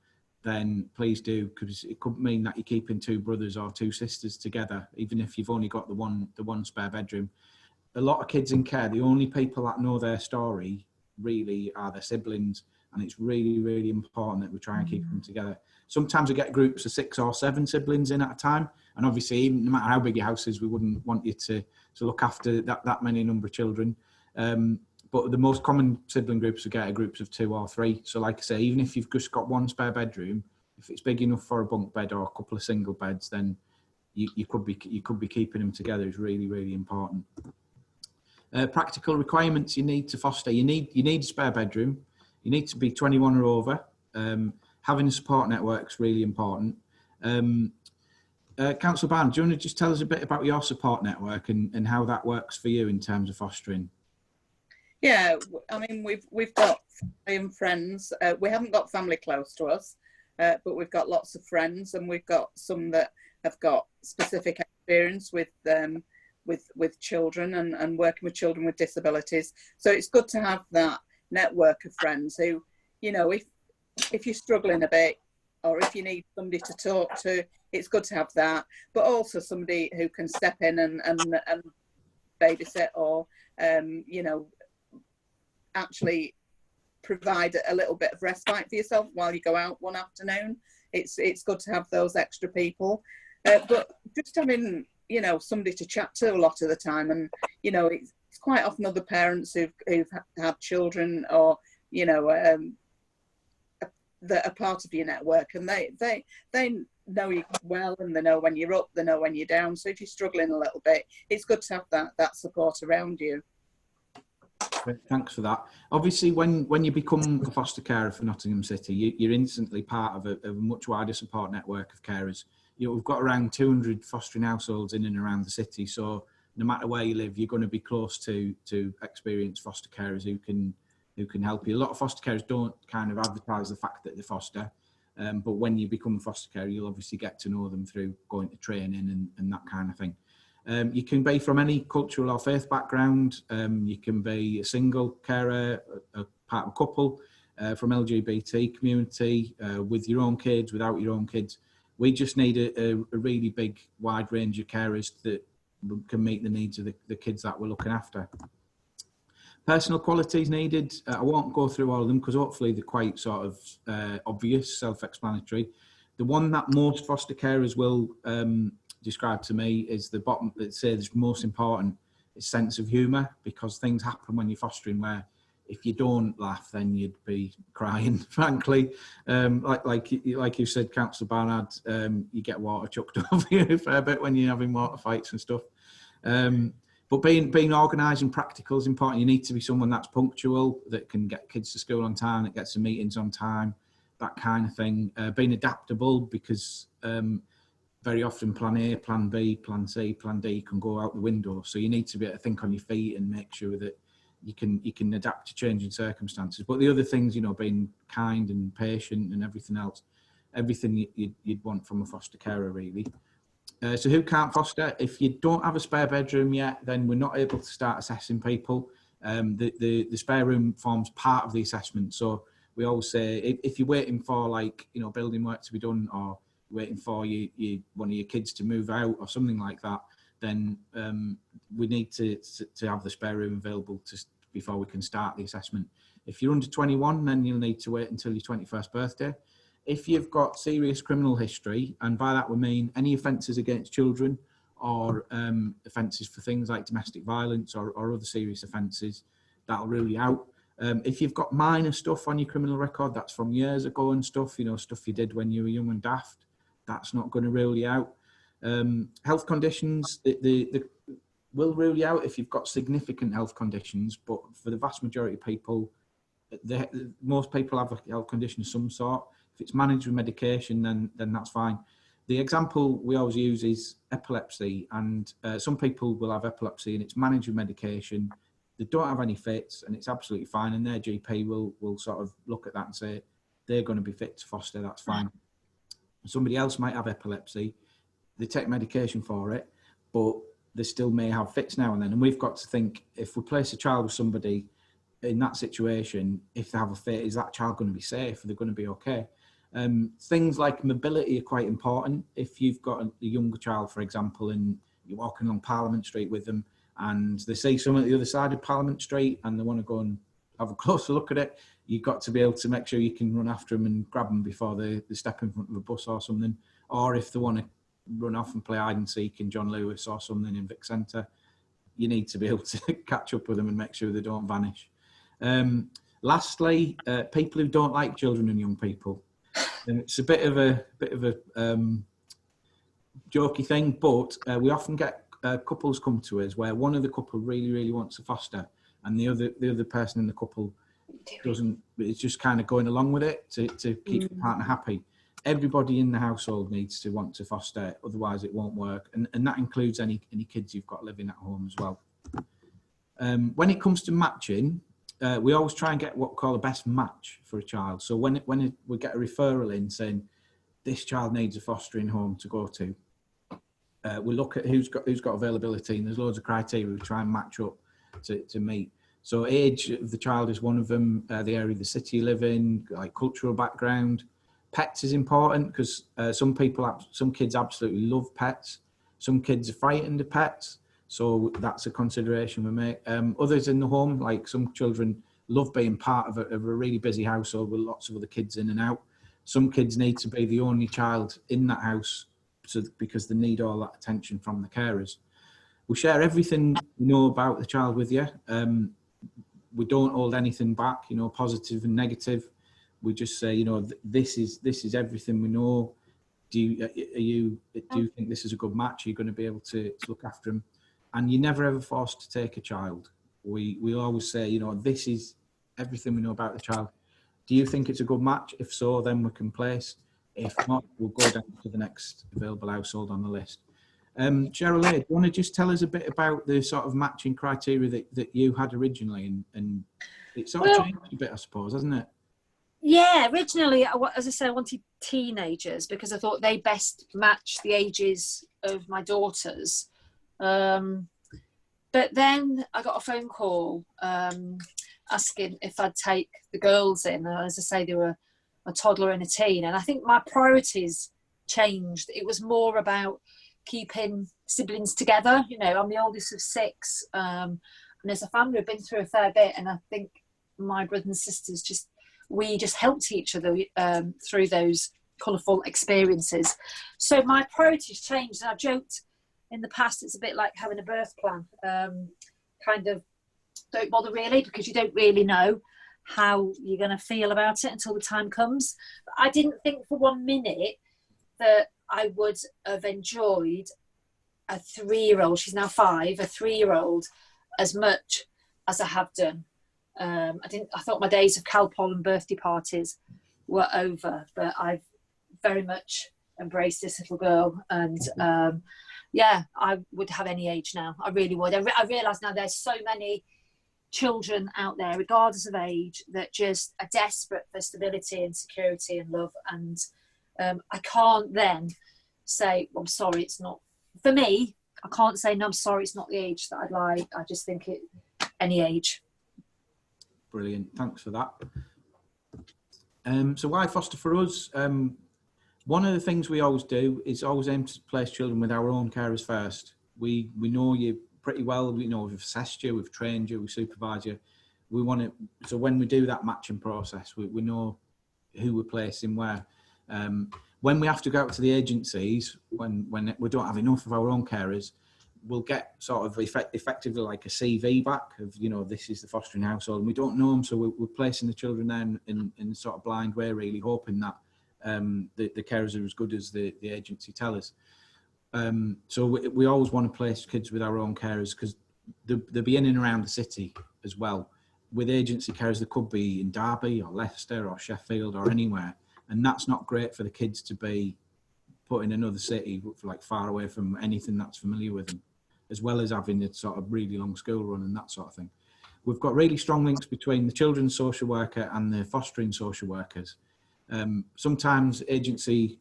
then please do, because it could mean that you're keeping two brothers or two sisters together, even if you've only got the one spare bedroom. A lot of kids in care, the only people that know their story really are their siblings, and it's really, really important that we try and keep them together. Sometimes we get groups of 6 or 7 siblings in at a time, and obviously, no matter how big your house is, we wouldn't want you to look after that many number of children. But the most common sibling groups we get are groups of 2 or 3. So like I say, even if you've just got one spare bedroom, if it's big enough for a bunk bed or a couple of single beds, then you could be keeping them together is really, really important. Practical requirements you need to foster. You need a spare bedroom. You need to be 21 or over. Having a support network is really important. Councillor Barn, do you want to just tell us a bit about your support network and how that works for you in terms of fostering? Yeah, I mean, we've got family and friends. We haven't got family close to us, but we've got lots of friends, and we've got some that have got specific experience with children and working with children with disabilities. So it's good to have that network of friends who, you know, if you're struggling a bit, or if you need somebody to talk to, it's good to have that. But also somebody who can step in and babysit, or you know, actually provide a little bit of respite for yourself while you go out one afternoon. It's good to have those extra people, but just having, you know, somebody to chat to a lot of the time, and you know, it's quite often other parents who've had children, or you know, that are part of your network, and they know you well, and they know when you're up, they know when you're down. So if you're struggling a little bit, it's good to have that support around you. Thanks for that. Obviously, when you become a foster carer for Nottingham City, you're instantly part of a much wider support network of carers. You know, we've got around 200 fostering households in and around the city, so no matter where you live, you're going to be close to experienced foster carers who can help you. A lot of foster carers don't kind of advertise the fact that they foster, but when you become a foster carer, you'll obviously get to know them through going to training and that kind of thing. You can be from any cultural or faith background. You can be a single carer, a part of a couple, from LGBT community, with your own kids, without your own kids. We just need a really big, wide range of carers that can meet the needs of the kids that we're looking after. Personal qualities needed. I won't go through all of them because hopefully they're quite sort of obvious, self-explanatory. The one that most foster carers will describe to me is the bottom that says most important is sense of humour, because things happen when you're fostering where if you don't laugh then you'd be crying, frankly. Like you said, Councillor Barnard, you get water chucked over you a fair bit when you're having water fights and stuff. But being organised and practical is important. You need to be someone that's punctual, that can get kids to school on time, that gets to meetings on time, that kind of thing. Being adaptable, because very often plan A, plan B, plan C, plan D can go out the window. So you need to be able to think on your feet and make sure that you can adapt to changing circumstances. But the other things, you know, being kind and patient and everything else, everything you'd want from a foster carer, really. So who can't foster? If you don't have a spare bedroom yet, then we're not able to start assessing people. The spare room forms part of the assessment. So we always say, if you're waiting for, like, you know, building work to be done, or waiting for one of your kids to move out or something like that, then we need to have the spare room available before we can start the assessment. If you're under 21, then you'll need to wait until your 21st birthday. If you've got serious criminal history, and by that we mean any offences against children, or offences for things like domestic violence or other serious offences, that'll rule you out. If you've got minor stuff on your criminal record, that's from years ago and stuff, you know, stuff you did when you were young and daft, that's not going to rule you out. Health conditions, will rule you out if you've got significant health conditions, but for the vast majority of people, most people have a health condition of some sort. If it's managed with medication, then that's fine. The example we always use is epilepsy, and some people will have epilepsy and it's managed with medication. They don't have any fits and it's absolutely fine, and their GP will sort of look at that and say they're going to be fit to foster, that's fine. Somebody else might have epilepsy, they take medication for it, but they still may have fits now and then. And we've got to think, if we place a child with somebody in that situation, if they have a fit, is that child going to be safe? Are they going to be okay? Things like mobility are quite important. If you've got a younger child, for example, and you're walking along Parliament Street with them and they see someone at the other side of Parliament Street and they want to go and have a closer look at it, you've got to be able to make sure you can run after them and grab them before they step in front of a bus or something. Or if they want to run off and play hide and seek in John Lewis or something in Vic Centre, you need to be able to catch up with them and make sure they don't vanish. Lastly, people who don't like children and young people. It's a bit of a jokey thing, but we often get couples come to us where one of the couple really wants to foster, and the other person in the couple doesn't. It's just kind of going along with it to keep the partner happy. Everybody in the household needs to want to foster, otherwise it won't work, and that includes any kids you've got living at home as well. When it comes to matching, we always try and get what we call a best match for a child. So when we get a referral in saying this child needs a fostering home to go to, we look at who's got availability, and there's loads of criteria we try and match up to meet. So age of the child is one of them, the area of the city you live in, like cultural background. Pets is important because some kids absolutely love pets. Some kids are frightened of pets. So that's a consideration we make. Others in the home, like some children love being part of a really busy household with lots of other kids in and out. Some kids need to be the only child in that house because they need all that attention from the carers. We share everything we know about the child with you. We don't hold anything back, you know, positive and negative. We just say, you know, this is everything we know. Do you think this is a good match? Are you going to be able to look after them? And you're never ever forced to take a child. We always say, you know, this is everything we know about the child. Do you think it's a good match? If so, then we can place. If not, we'll go down to the next available household on the list. Cheryl, do you want to just tell us a bit about the sort of matching criteria that you had originally, and it sort of changed a bit, I suppose, hasn't it? Yeah, originally, as I said, I wanted teenagers because I thought they best match the ages of my daughters. But then I got a phone call asking if I'd take the girls in. As I say, they were a toddler and a teen, and I think my priorities changed. It was more about keeping siblings together. You know, I'm the oldest of 6, and as a family we've been through a fair bit, and I think my brothers and sisters we just helped each other through those colourful experiences. So my priorities changed, and I've joked in the past it's a bit like having a birth plan. Kind of don't bother really, because you don't really know how you're going to feel about it until the time comes. But I didn't think for 1 minute that I would have enjoyed a 3-year-old, she's now 5, a 3-year-old as much as I have done. I thought my days of Calpol and birthday parties were over, but I've very much embraced this little girl, and yeah, I would have any age now. I really would. I realise now there's so many children out there, regardless of age, that just are desperate for stability and security and love, and I can't then say, well, I'm sorry, it's not. For me, I can't say, no, I'm sorry, it's not the age that I'd like. I just think it, any age. Brilliant, thanks for that. So why foster for us? One of the things we always do is always aim to place children with our own carers first. We know you pretty well. We know we've assessed you, we've trained you, we supervise you. We want to, so when we do that matching process, we know who we're placing where. When we have to go out to the agencies, when we don't have enough of our own carers, we'll get sort of effectively like a CV back of, you know, this is the fostering household, and we don't know them, so we're placing the children then in sort of blind way, really hoping that the carers are as good as the agency tell us. So we always want to place kids with our own carers, because they'll be in and around the city as well. With agency carers, they could be in Derby or Leicester or Sheffield or anywhere, and that's not great for the kids to be put in another city, like far away from anything that's familiar with them, as well as having a sort of really long school run and that sort of thing. We've got really strong links between the children's social worker and the fostering social workers. Sometimes agency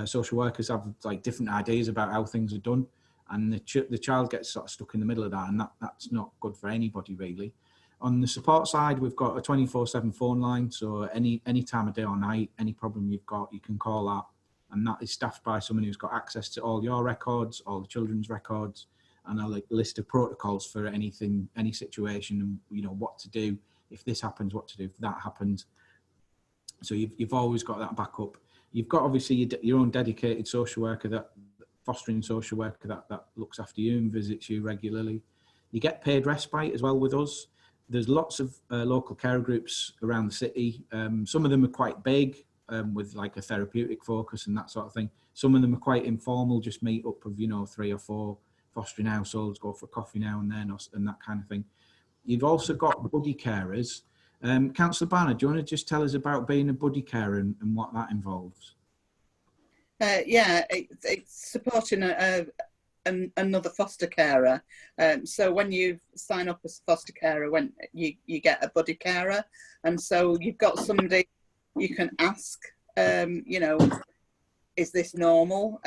social workers have like different ideas about how things are done, and the child gets sort of stuck in the middle of that, and that's not good for anybody really. On the support side, we've got a 24/7 phone line, so any time of day or night, any problem you've got, you can call that, and that is staffed by someone who's got access to all your records, all the children's records, and a list of protocols for anything, any situation, and you know what to do if this happens, what to do if that happens. So you've always got that backup. You've got obviously your own dedicated social worker, that fostering social worker that looks after you and visits you regularly. You get paid respite as well with us. There's lots of local care groups around the city. Some of them are quite big, with like a therapeutic focus and that sort of thing. Some of them are quite informal, just meet up of, you know, 3 or 4 fostering households, go for a coffee now and then, and that kind of thing. You've also got buddy carers. Councillor Barnard, do you want to just tell us about being a buddy carer and what that involves? Yeah, it's supporting another foster carer. So when you sign up as a foster carer, when you get a buddy carer, and so you've got somebody you can ask, you know, is this normal?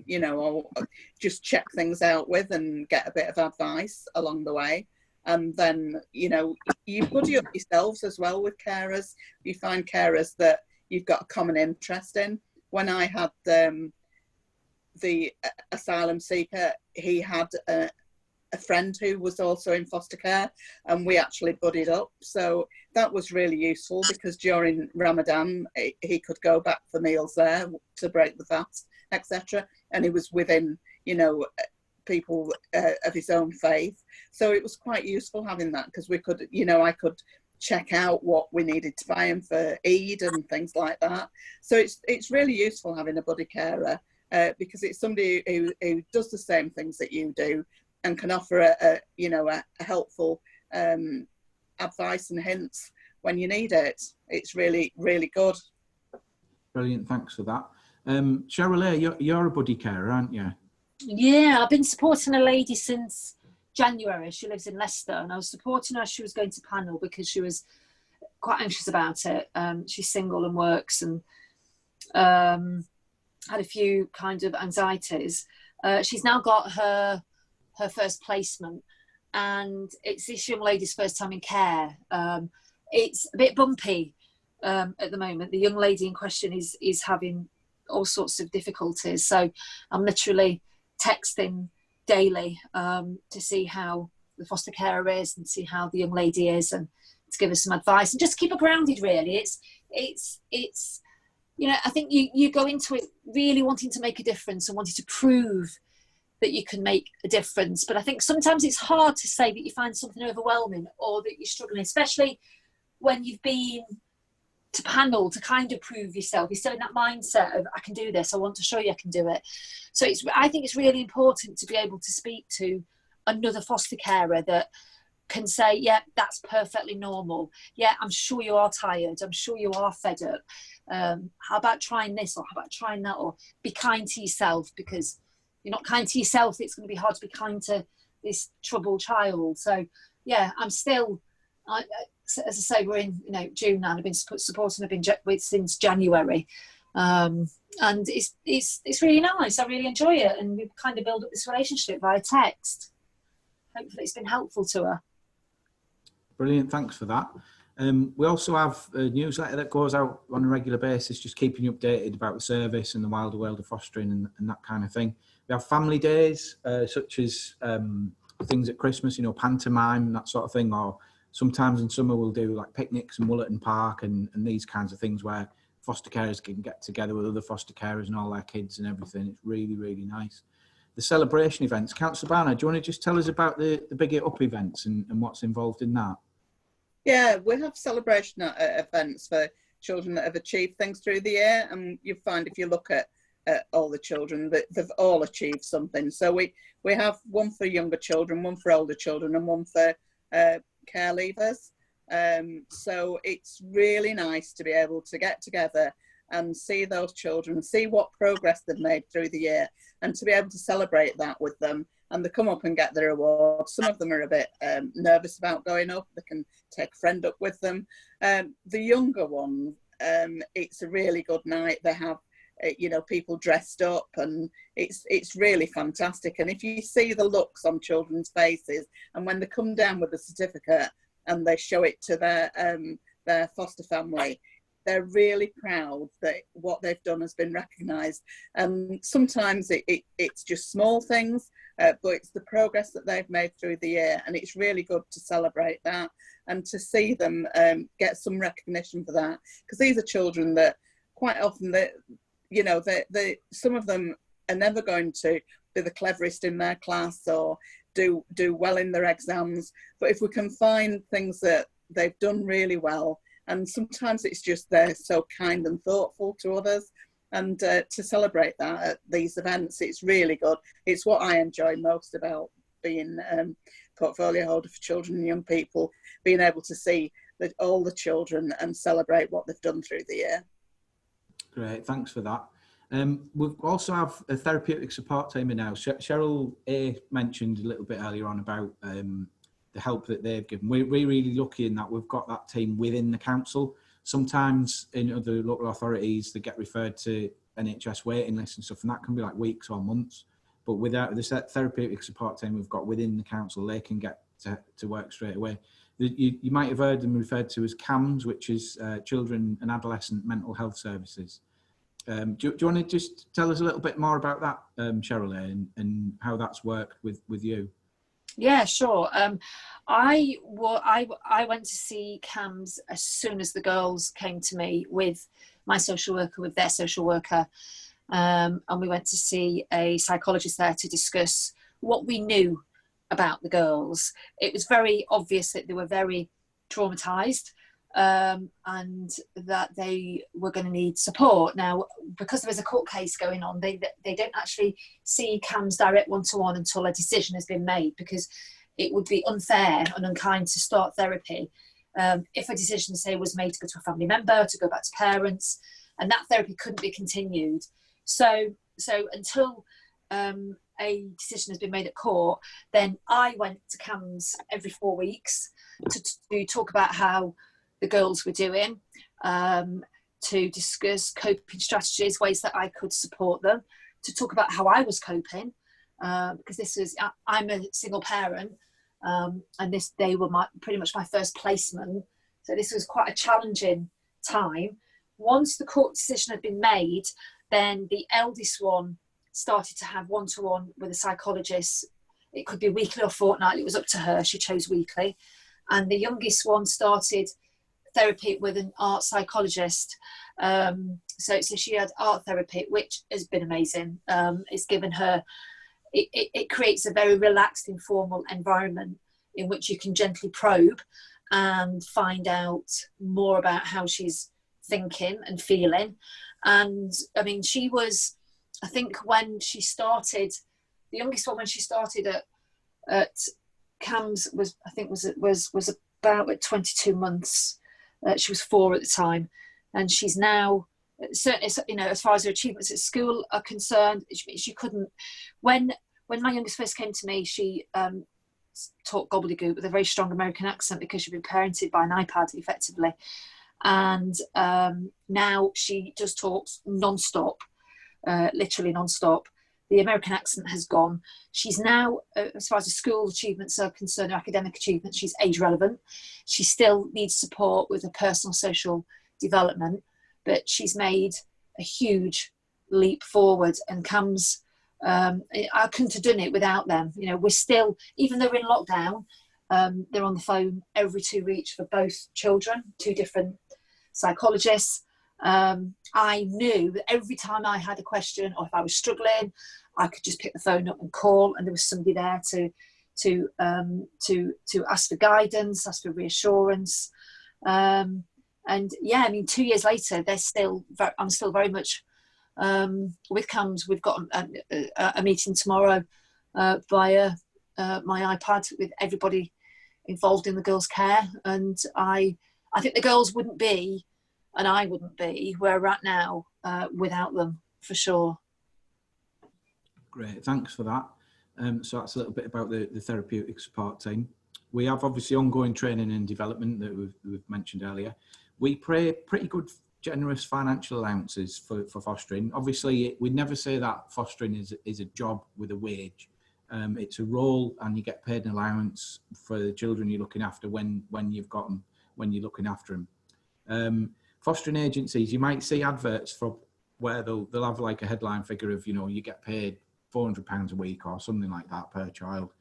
You know, or just check things out with and get a bit of advice along the way. And then, you know, you buddy up yourselves as well with carers. You find carers that you've got a common interest in. When I had the asylum seeker, he had a friend who was also in foster care, and we actually buddied up. So that was really useful, because during Ramadan he could go back for meals there to break the fast, etc. And he was within, you know, people of his own faith. So it was quite useful having that, because we could, you know, I could check out what we needed to buy him for Eid and things like that. So it's really useful having a buddy carer, because it's somebody who does the same things that you do and can offer a helpful advice and hints when you need it. It's really, really good. Brilliant, thanks for that. Cheryl, you're a buddy carer, aren't you? Yeah, I've been supporting a lady since January. She lives in Leicester, and I was supporting her as she was going to panel because she was quite anxious about it. She's single and works, and had a few kind of anxieties. She's now got her first placement, and it's this young lady's first time in care. It's a bit bumpy at the moment. The young lady in question is having all sorts of difficulties, so I'm literally texting daily to see how the foster carer is and see how the young lady is, and to give her some advice and just keep her grounded, really. It's you know, I think you go into it really wanting to make a difference and wanting to prove that you can make a difference, but I think sometimes it's hard to say that you find something overwhelming or that you're struggling, especially when you've been to panel to kind of prove yourself. You're still in that mindset of, I can do this, I want to show you I can do it. So I think it's really important to be able to speak to another foster carer that can say, yeah, that's perfectly normal. Yeah, I'm sure you are tired. I'm sure you are fed up. How about trying this, or how about trying that? Or be kind to yourself, because you're not kind to yourself, it's going to be hard to be kind to this troubled child. So yeah, I'm still, as I say, we're in June now, and I've been supporting, I've been with since January. and it's really nice. I really enjoy it, and we've kind of built up this relationship via text. Hopefully it's been helpful to her. Brilliant, thanks for that. We also have a newsletter that goes out on a regular basis, just keeping you updated about the service and the wilder world of fostering and that kind of thing. We have family days, such as things at Christmas, you know, pantomime, that sort of thing, or sometimes in summer we'll do like picnics in Woollerton Park and these kinds of things where foster carers can get together with other foster carers and all their kids and everything. It's really, really nice. The celebration events. Councillor Barnard, do you want to just tell us about the Big It Up events and what's involved in that? Yeah, we have celebration events for children that have achieved things through the year, and you find if you look at all the children that they've all achieved something. So we have one for younger children, one for older children, and one for care leavers. So it's really nice to be able to get together and see those children, see what progress they've made through the year, and to be able to celebrate that with them. And they come up and get their awards. Some of them are a bit nervous about going up. They can take a friend up with them. The younger ones, it's a really good night. They have, you know, people dressed up, and it's really fantastic. And if you see the looks on children's faces, and when they come down with a certificate and they show it to their foster family, they're really proud that what they've done has been recognised. And sometimes it's just small things, but it's the progress that they've made through the year, and it's really good to celebrate that and to see them get some recognition for that, because these are children that quite often some of them are never going to be the cleverest in their class or do well in their exams, but if we can find things that they've done really well, and sometimes it's just they're so kind and thoughtful to others, and to celebrate that at these events, it's really good. It's what I enjoy most about being portfolio holder for children and young people, being able to see all the children and celebrate what they've done through the year. Great, thanks for that. We also have a therapeutic support team in now. Cheryl A mentioned a little bit earlier on about the help that they've given. We're really lucky in that we've got that team within the council. Sometimes in other local authorities, they get referred to NHS waiting lists and stuff, and that can be like weeks or months. But without this therapeutic support team we've got within the council, they can get to work straight away. You might have heard them referred to as CAMS, which is Children and Adolescent Mental Health Services. Do you want to just tell us a little bit more about that, Cheryl, and how that's worked with you? Yeah, sure. I went to see CAMS as soon as the girls came to me with my social worker, with their social worker, and we went to see a psychologist there to discuss what we knew about the girls. It was very obvious that they were very traumatised, and that they were going to need support. Now, because there is a court case going on, they don't actually see CAMS direct one-to-one until a decision has been made, because it would be unfair and unkind to start therapy if a decision, say, was made to go to a family member, to go back to parents, and that therapy couldn't be continued. So until a decision has been made at court, then I went to CAMS every 4 weeks to talk about how the girls were doing, to discuss coping strategies, ways that I could support them, to talk about how I was coping, because I'm a single parent, and they were pretty much my first placement, so this was quite a challenging time. Once the court decision had been made, then the eldest one started to have one-to-one with a psychologist. It could be weekly or fortnightly, it was up to her, she chose weekly. And the youngest one started therapy with an art psychologist. So she had art therapy, which has been amazing. It's given her, it creates a very relaxed, informal environment in which you can gently probe and find out more about how she's thinking and feeling. And I mean, she was, I think when she started, the youngest one when she started at CAMS was, I think was about at 22 months. She was 4 at the time, and she's now, certainly, you know, as far as her achievements at school are concerned, she couldn't. When my youngest first came to me, she taught gobbledygook with a very strong American accent because she'd been parented by an iPad, effectively, and now she just talks non-stop. literally non-stop. The American accent has gone. She's now, as far as the school achievements are concerned, her academic achievements, she's age relevant. She still needs support with her personal social development, but she's made a huge leap forward and comes. I couldn't have done it without them. You know, we're still, even though we're in lockdown, they're on the phone every 2 weeks for both children, 2 different psychologists. I knew that every time I had a question or if I was struggling, I could just pick the phone up and call, and there was somebody there to ask for guidance, ask for reassurance. And yeah, I mean, 2 years later, I'm still very much with CAMS. We've got a meeting tomorrow via my iPad with everybody involved in the girls' care, and I think the girls wouldn't be, and I wouldn't be where we're at now without them, for sure. Great, thanks for that. So that's a little bit about the therapeutic support team. We have obviously ongoing training and development that we've mentioned earlier. We pay pretty good, generous financial allowances for fostering. Obviously, we'd never say that fostering is a job with a wage. It's a role, and you get paid an allowance for the children you're looking after when you've got them, when you're looking after them. Fostering agencies, you might see adverts for where they'll have like a headline figure of, you know, you get paid £400 a week or something like that per child.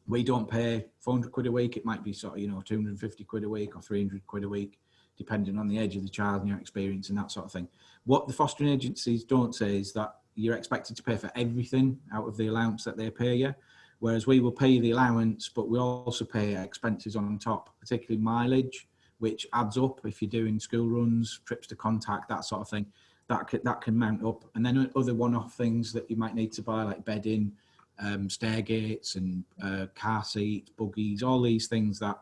We don't pay 400 quid a week. It might be sort of, you know, 250 quid a week or 300 quid a week, depending on the age of the child and your experience and that sort of thing. What the fostering agencies don't say is that you're expected to pay for everything out of the allowance that they pay you, whereas we will pay you the allowance, but we also pay expenses on top, particularly mileage, which adds up if you're doing school runs, trips to contact, that sort of thing. That can mount up. And then other one-off things that you might need to buy, like bedding, stair gates and car seats, buggies, all these things that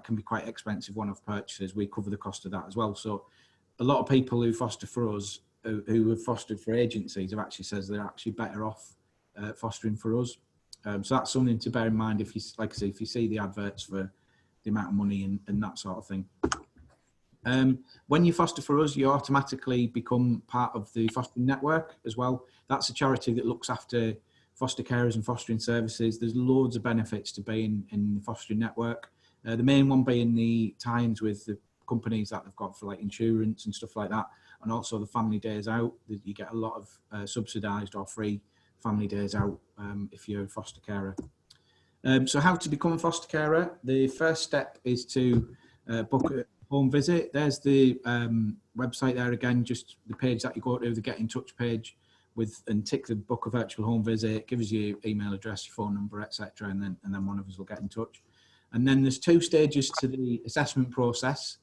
can be quite expensive one-off purchases. We cover the cost of that as well. So a lot of people who foster for us, who have fostered for agencies, have actually says they're actually better off fostering for us. So that's something to bear in mind if you, like I say, if you see the adverts for the amount of money and that sort of thing. When you foster for us, you automatically become part of the fostering network as well. That's a charity that looks after foster carers and fostering services. There's loads of benefits to being in the fostering network. The main one being the tie-ins with the companies that they've got for like insurance and stuff like that, and also the family days out. You get a lot of subsidised or free family days out if you're a foster carer. So how to become a foster carer? The first step is to book a home visit. There's the website there again, just the page that you go to, the get in touch page, and tick the book a virtual home visit, give us your email address, your phone number, etc., and then one of us will get in touch. And then there's 2 stages to the assessment process.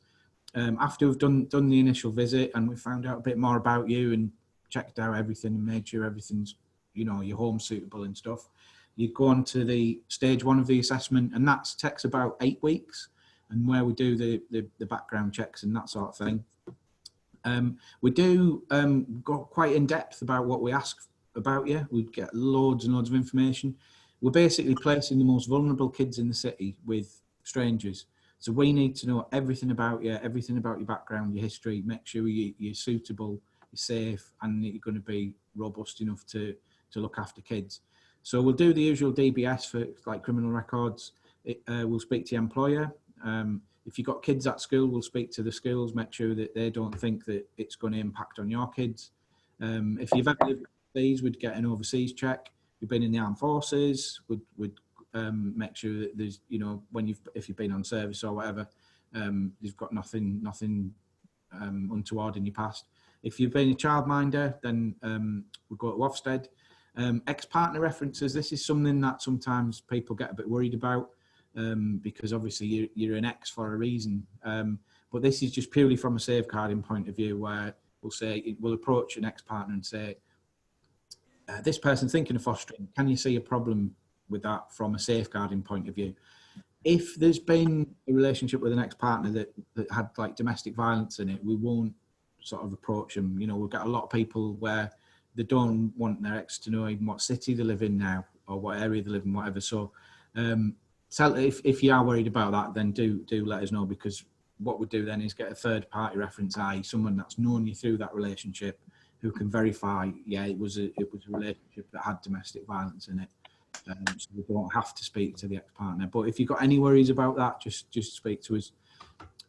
After we've done the initial visit and we've found out a bit more about you and checked out everything and made sure everything's, you know, your home suitable and stuff, you go on to the stage 1 of the assessment, and that takes about 8 weeks, and where we do the background checks and that sort of thing. We do go quite in depth about what we ask about you. We get loads and loads of information. We're basically placing the most vulnerable kids in the city with strangers. So we need to know everything about you, everything about your background, your history, make sure you're suitable, you're safe, and that you're going to be robust enough to look after kids. So we'll do the usual DBS for like criminal records. We'll speak to your employer. If you've got kids at school, we'll speak to the schools, make sure that they don't think that it's going to impact on your kids. If you've ever lived overseas, we'd get an overseas check. You've been in the armed forces, would make sure that there's, you know, if you've been on service or whatever, you've got nothing untoward in your past. If you've been a childminder, then we go to Ofsted. Ex-partner references, this is something that sometimes people get a bit worried about, because obviously you're an ex for a reason. But this is just purely from a safeguarding point of view, where we'll approach an ex-partner and say, this person's thinking of fostering, can you see a problem with that from a safeguarding point of view? If there's been a relationship with an ex-partner that had like domestic violence in it, we won't sort of approach them. You know, we've got a lot of people where they don't want their ex to know even what city they live in now or what area they live in, whatever. So if you are worried about that, then do let us know, because what we do then is get a third party reference, i.e. someone that's known you through that relationship who can verify, yeah, it was a relationship that had domestic violence in it. So we don't have to speak to the ex-partner. But if you've got any worries about that, just speak to us.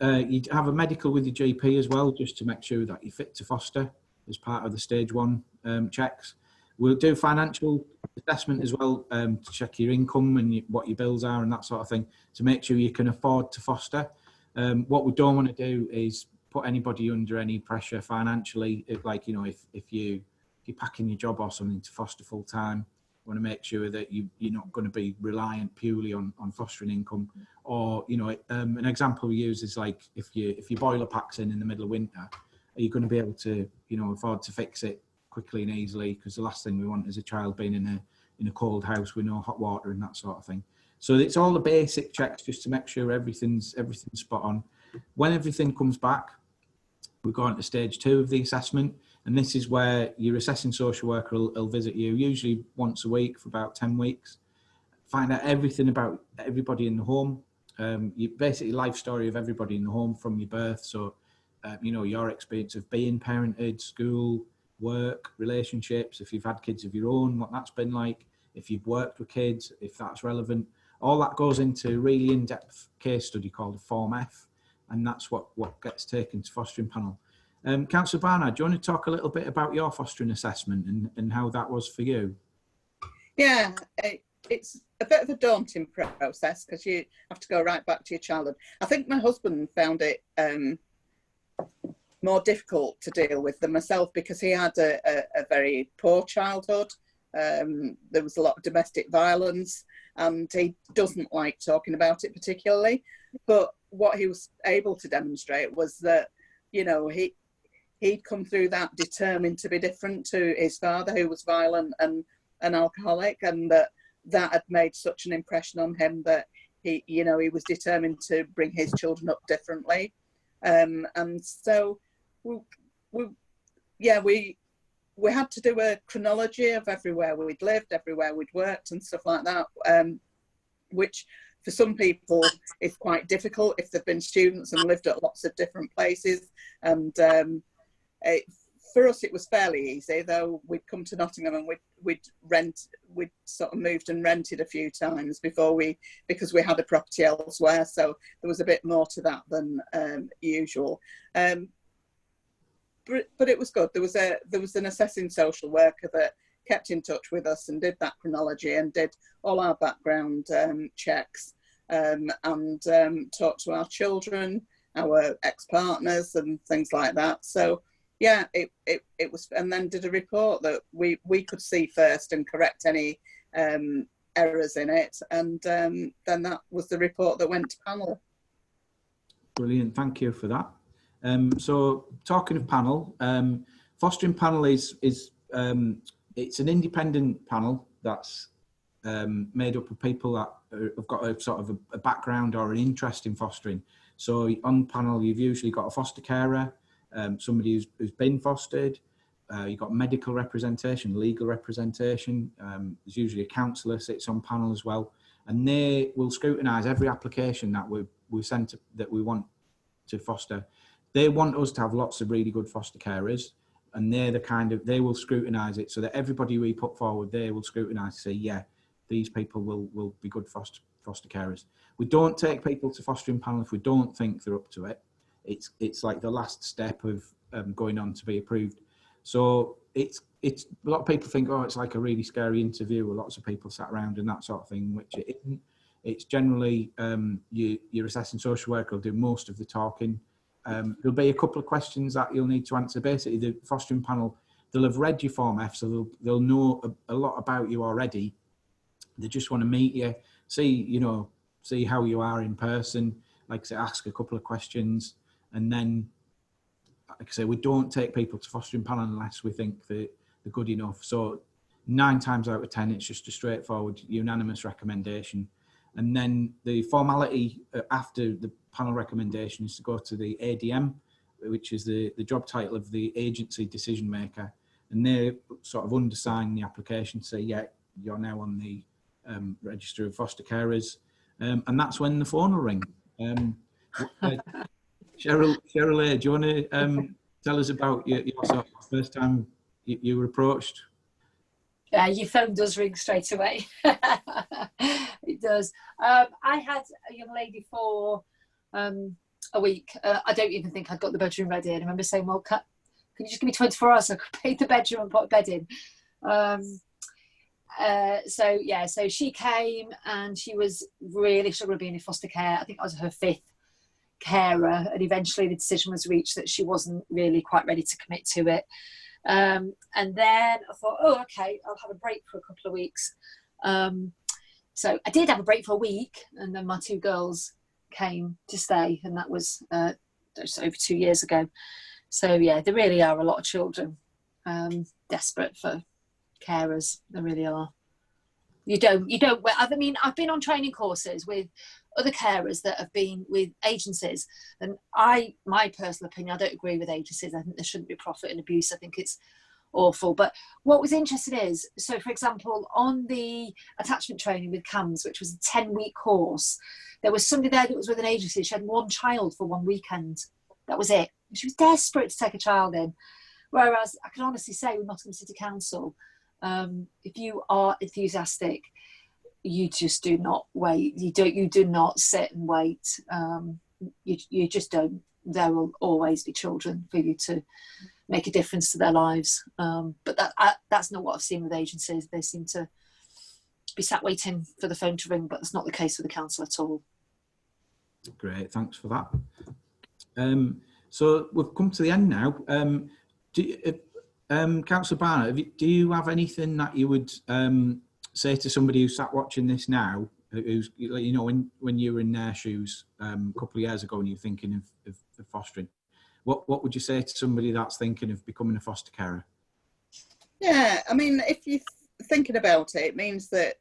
You have a medical with your GP as well, just to make sure that you're fit to foster as part of the stage 1 checks. We'll do financial assessment as well, to check your income and what your bills are and that sort of thing, to make sure you can afford to foster. What we don't want to do is put anybody under any pressure financially. If you're packing your job or something to foster full time, want to make sure that you're not going to be reliant purely on fostering income. Or an example we use is like if your boiler packs in the middle of winter, are you going to be able to afford to fix it quickly and easily? Because the last thing we want is a child being in a cold house with no hot water and that sort of thing. So it's all the basic checks just to make sure everything's spot on. When everything comes back, we go on to stage 2 of the assessment, and this is where your assessing social worker will visit you, usually once a week for about 10 weeks, find out everything about everybody in the home, basically life story of everybody in the home from your birth. So, your experience of being parented, school, work, relationships, if you've had kids of your own, what that's been like, if you've worked with kids, if that's relevant. All that goes into a really in-depth case study called a Form F, and that's what gets taken to fostering panel. Councillor Barnard, do you want to talk a little bit about your fostering assessment and how that was for you? Yeah, it's a bit of a daunting process because you have to go right back to your childhood. I think my husband found it more difficult to deal with than myself because he had a very poor childhood. There was a lot of domestic violence and he doesn't like talking about it particularly. But what he was able to demonstrate was that, he'd come through that determined to be different to his father, who was violent and an alcoholic, and that had made such an impression on him that he was determined to bring his children up differently. And so we had to do a chronology of everywhere we'd lived, everywhere we'd worked and stuff like that, which for some people is quite difficult if they've been students and lived at lots of different places. And for us it was fairly easy, though we'd come to Nottingham and we'd sort of moved and rented a few times because we had a property elsewhere, so there was a bit more to that than usual. But it was good. There was an assessing social worker that kept in touch with us and did that chronology and did all our background checks, and talked to our children, our ex-partners and things like that. So yeah, it was, and then did a report that we could see first and correct any errors in it, and then that was the report that went to panel. Brilliant, thank you for that. So talking of panel, fostering panel is it's an independent panel that's made up of people that have got a sort of a background or an interest in fostering. So on panel, you've usually got a foster carer, somebody who's been fostered, you've got medical representation, legal representation, there's usually a counsellor sits on panel as well, and they will scrutinise every application that we send that we want to foster. They want us to have lots of really good foster carers, and they will scrutinise it so that everybody we put forward, they will scrutinise to say, yeah, these people will be good foster carers. We don't take people to fostering panel if we don't think they're up to it. It's like the last step of going on to be approved. So it's a lot of people think, oh, it's like a really scary interview with lots of people sat around and that sort of thing, which it isn't. It's generally your assessing social worker will do most of the talking. There'll be a couple of questions that you'll need to answer. Basically, the fostering panel, they'll have read your Form F, so they'll know a lot about you already. They just want to meet you, see how you are in person, like I say, ask a couple of questions, and then, like I say, we don't take people to fostering panel unless we think that they're good enough. So 9 times out of 10, it's just a straightforward unanimous recommendation. And then the formality after the panel recommendation is to go to the ADM, which is the job title of the agency decision maker, and they sort of undersign the application to say, yeah, you're now on the register of foster carers, and that's when the phone will ring. Cheryl A, do you want to tell us about your sort of first time you were approached? Your phone does ring straight away. It does. I had a young lady for a week. I don't even think I'd got the bedroom ready. And I remember saying, well, can you just give me 24 hours so I could paint the bedroom and put a bed in? So she came and she was really struggling being in foster care. I think I was her 5th carer, and eventually the decision was reached that she wasn't really quite ready to commit to it. And then I thought, oh, okay, I'll have a break for a couple of weeks. So I did have a break for a week, and then my 2 girls came to stay, and that was just over 2 years ago. So yeah, there really are a lot of children desperate for carers. There really are. You don't. I mean, I've been on training courses with other carers that have been with agencies, and my personal opinion, I don't agree with agencies. I think there shouldn't be profit and abuse. I think it's awful. But what was interesting is, so for example, on the attachment training with CAMS, which was a 10-week course, there was somebody there that was with an agency. She had 1 child for 1 weekend. That was it. She was desperate to take a child in. Whereas I can honestly say with Nottingham City Council, if you are enthusiastic, you just do not wait. You do not sit and wait. You just don't. There will always be children for you to make a difference to their lives. But that's not what I've seen with agencies. They seem to be sat waiting for the phone to ring, but that's not the case with the council at all. Great, thanks for that. So we've come to the end now. Councillor Barnard, do you have anything that you would say to somebody who's sat watching this now, who's, you know, when you were in their shoes a couple of years ago and you're thinking of fostering, what would you say to somebody that's thinking of becoming a foster carer? Yeah, I mean, if you're thinking about it, it means that,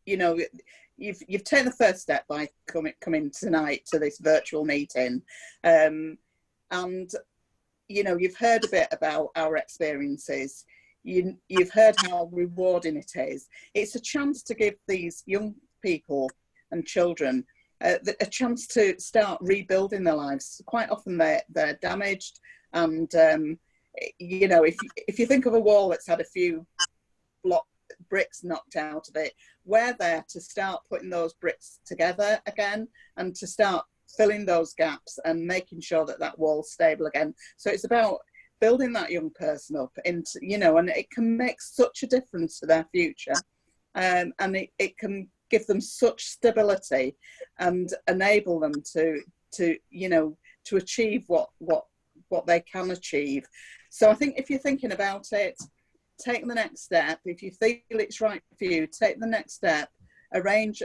you know, you've taken the first step by coming tonight to this virtual meeting, and you know, you've heard a bit about our experiences. You've heard how rewarding it is. It's a chance to give these young people and children a chance to start rebuilding their lives. Quite often they're damaged, and you know, if you think of a wall that's had a few bricks knocked out of it, we're there to start putting those bricks together again and to start filling those gaps and making sure that that wall's stable again. So it's about building that young person up into, you know, and it can make such a difference to their future, and it can give them such stability and enable them to you know, to achieve what they can achieve. So I think if you're thinking about it, take the next step. If you feel it's right for you, take the next step. Arrange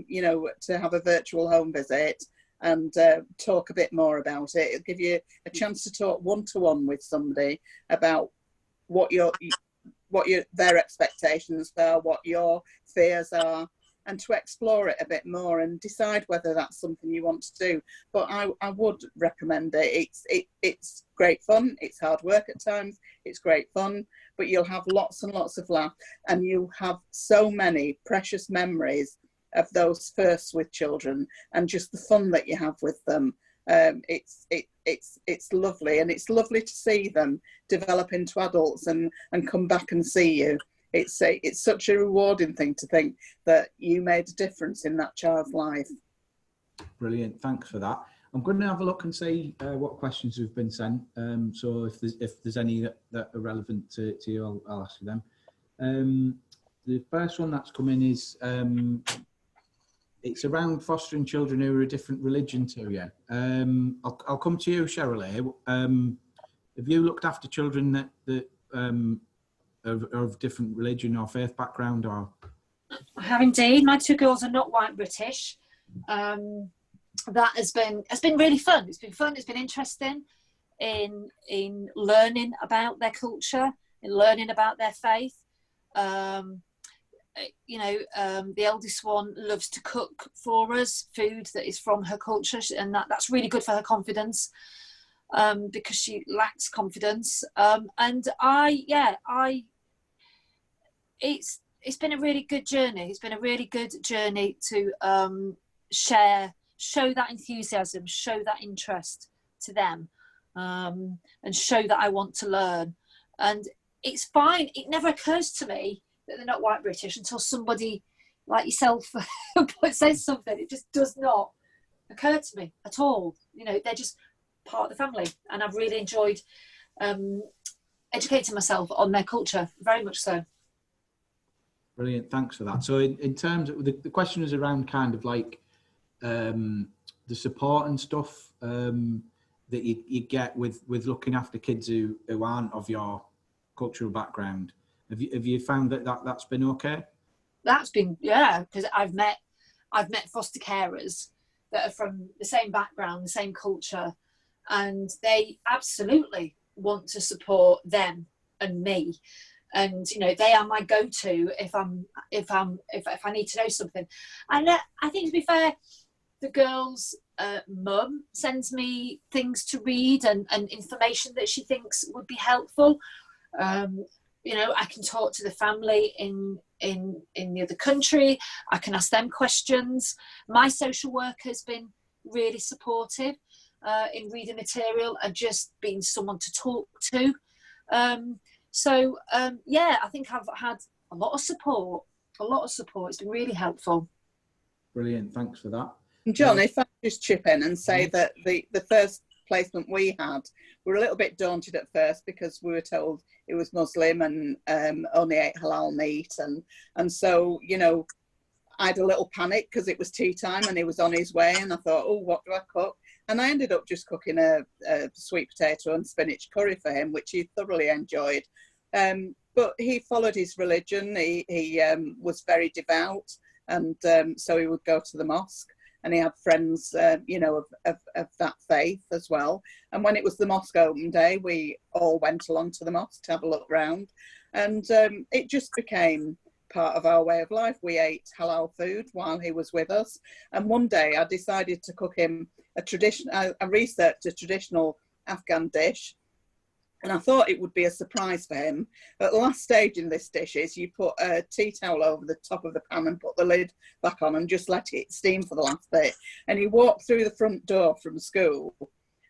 you know, to have a virtual home visit and talk a bit more about it. It'll give you a chance to talk one-to-one with somebody about what their expectations are, what your fears are, and to explore it a bit more and decide whether that's something you want to do. But I would recommend it. It's great fun. It's hard work at times. It's great fun, but you'll have lots and lots of laughs, and you'll have so many precious memories of those firsts with children and just the fun that you have with them. It's lovely, and it's lovely to see them develop into adults and come back and see you. It's such a rewarding thing to think that you made a difference in that child's life. Brilliant, thanks for that. I'm going to have a look and see what questions have been sent. So if there's any that are relevant to you, I'll ask you them. The first one that's come in is it's around fostering children who are a different religion to you. I'll come to you, Cheryl. Have you looked after children that of different religion or faith background? Or I have indeed. My 2 girls are not white British. That has been really fun. It's been fun. It's been interesting in learning about their culture, in learning about their faith. You know, the eldest one loves to cook for us food that is from her culture, and that's really good for her confidence, because she lacks confidence. And it's been a really good journey. It's been a really good journey to show that enthusiasm, show that interest to them, and show that I want to learn. And it's fine. It never occurs to me that they're not white British until somebody like yourself says something. It just does not occur to me at all. You know, they're just part of the family, and I've really enjoyed educating myself on their culture, very much so. Brilliant, thanks for that. So in terms of the question is around kind of like the support and stuff that you get with looking after kids who aren't of your cultural background. Have you found that's been okay? That's been, yeah, because I've met foster carers that are from the same background, the same culture, and they absolutely want to support them and me. And you know, they are my go-to if I need to know something. And I think, to be fair, the girl's mum sends me things to read and information that she thinks would be helpful. You know, I can talk to the family in the other country. I can ask them questions. My social worker's been really supportive in reading material and just being someone to talk to. Yeah, I think I've had a lot of support. It's been really helpful. Brilliant, thanks for that. John, if I just chip in and say that the first placement we had, we were a little bit daunted at first because we were told it was Muslim and only ate halal meat, and so, you know, I had a little panic because it was tea time and he was on his way, and I thought, oh, what do I cook? And I ended up just cooking a sweet potato and spinach curry for him, which he thoroughly enjoyed. But he followed his religion. He was very devout, and so he would go to the mosque. And he had friends, you know, of that faith as well. And when it was the mosque open day, we all went along to the mosque to have a look round. And it just became part of our way of life. We ate halal food while he was with us. And one day I decided to cook him I researched a traditional Afghan dish. And I thought it would be a surprise for him. But the last stage in this dish is you put a tea towel over the top of the pan and put the lid back on and just let it steam for the last bit. And he walked through the front door from school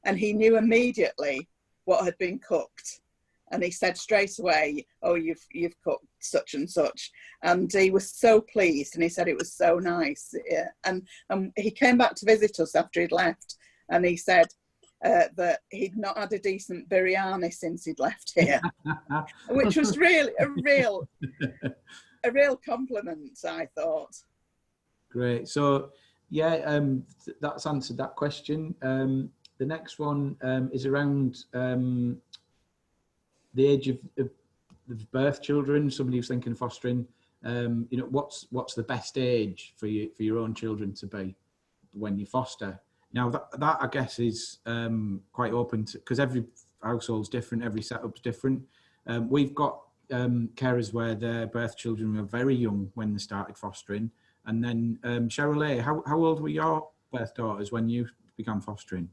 and he knew immediately what had been cooked. And he said straight away, oh, you've cooked such and such. And he was so pleased, and he said it was so nice. Yeah. And he came back to visit us after he'd left, and he said, that he'd not had a decent biryani since he'd left here, which was really a real compliment, I thought. Great. So, yeah, that's answered that question. The next one is around the age of birth children. Somebody who's thinking of fostering. You know, what's the best age for your own children to be when you foster? Now that I guess is quite open to, because every household's different, every setup's different. We've got carers where their birth children were very young when they started fostering. And then Cheryl A, how old were your birth daughters when you began fostering?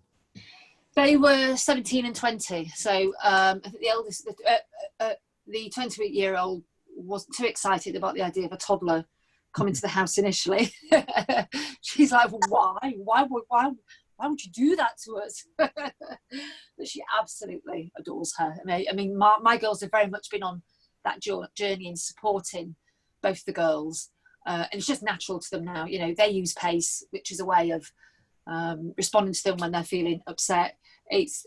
They were 17 and 20. So I think the eldest, the 28-year-old wasn't too excited about the idea of a toddler coming to the house initially. She's like, why would you do that to us? But she absolutely adores her. I mean, my girls have very much been on that journey in supporting both the girls, and it's just natural to them now. You know, they use PACE, which is a way of responding to them when they're feeling upset. It's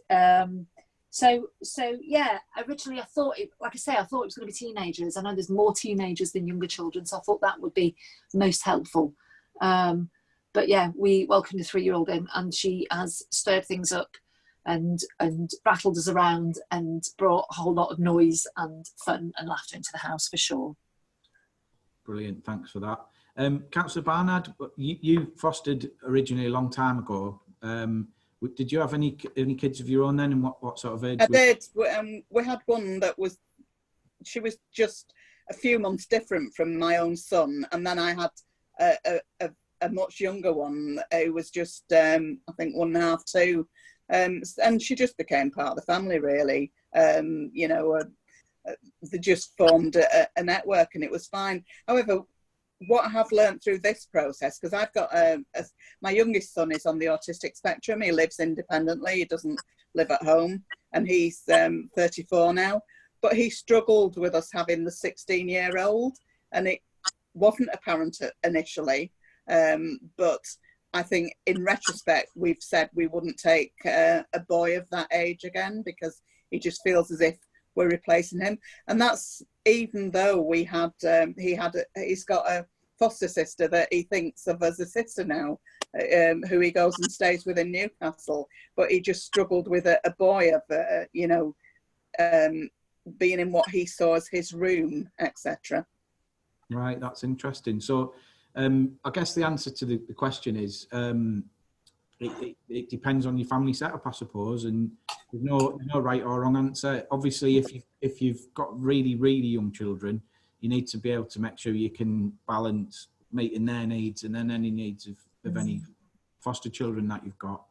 so yeah. Originally, I thought it was going to be teenagers. I know there's more teenagers than younger children, so I thought that would be most helpful. But yeah, we welcomed a 3-year-old in, and she has stirred things up and rattled us around and brought a whole lot of noise and fun and laughter into the house for sure. Brilliant, thanks for that. Councillor Barnard, you fostered originally a long time ago. Did you have any kids of your own then, and what sort of age? I did. We had one she was just a few months different from my own son, and then I had a much younger one who was just I think 1.5, 2, and she just became part of the family really. You know, they just formed a network, and it was fine. However, what I have learned through this process, because I've got my youngest son is on the autistic spectrum. He lives independently. He doesn't live at home, and he's 34 now. but he struggled with us having the 16-year-old, and it wasn't apparent initially. But I think in retrospect, we've said we wouldn't take a boy of that age again, because he just feels as if we're replacing him. And that's even though he's got a foster sister that he thinks of as a sister now, who he goes and stays with in Newcastle. But he just struggled with a boy of, being in what he saw as his room, etc. Right, that's interesting. So I guess the answer to the question is it depends on your family setup, I suppose, and there's no right or wrong answer. Obviously, if you've got really, really young children, you need to be able to make sure you can balance meeting their needs and then any needs of any foster children that you've got,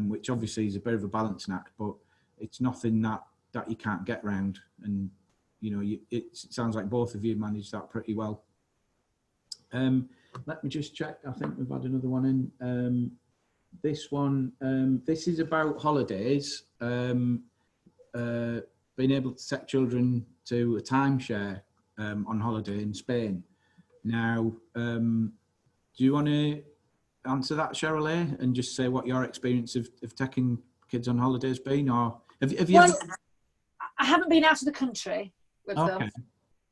which obviously is a bit of a balancing act, but it's nothing that you can't get round. And it sounds like both of you managed that pretty well. Let me just check. I think we've had another one in. This one, this is about holidays, being able to take children to a timeshare on holiday in Spain. Now, do you want to answer that, Cheryl A, and just say what your experience of taking kids on holiday has been? Or have you well, I haven't been out of the country with them.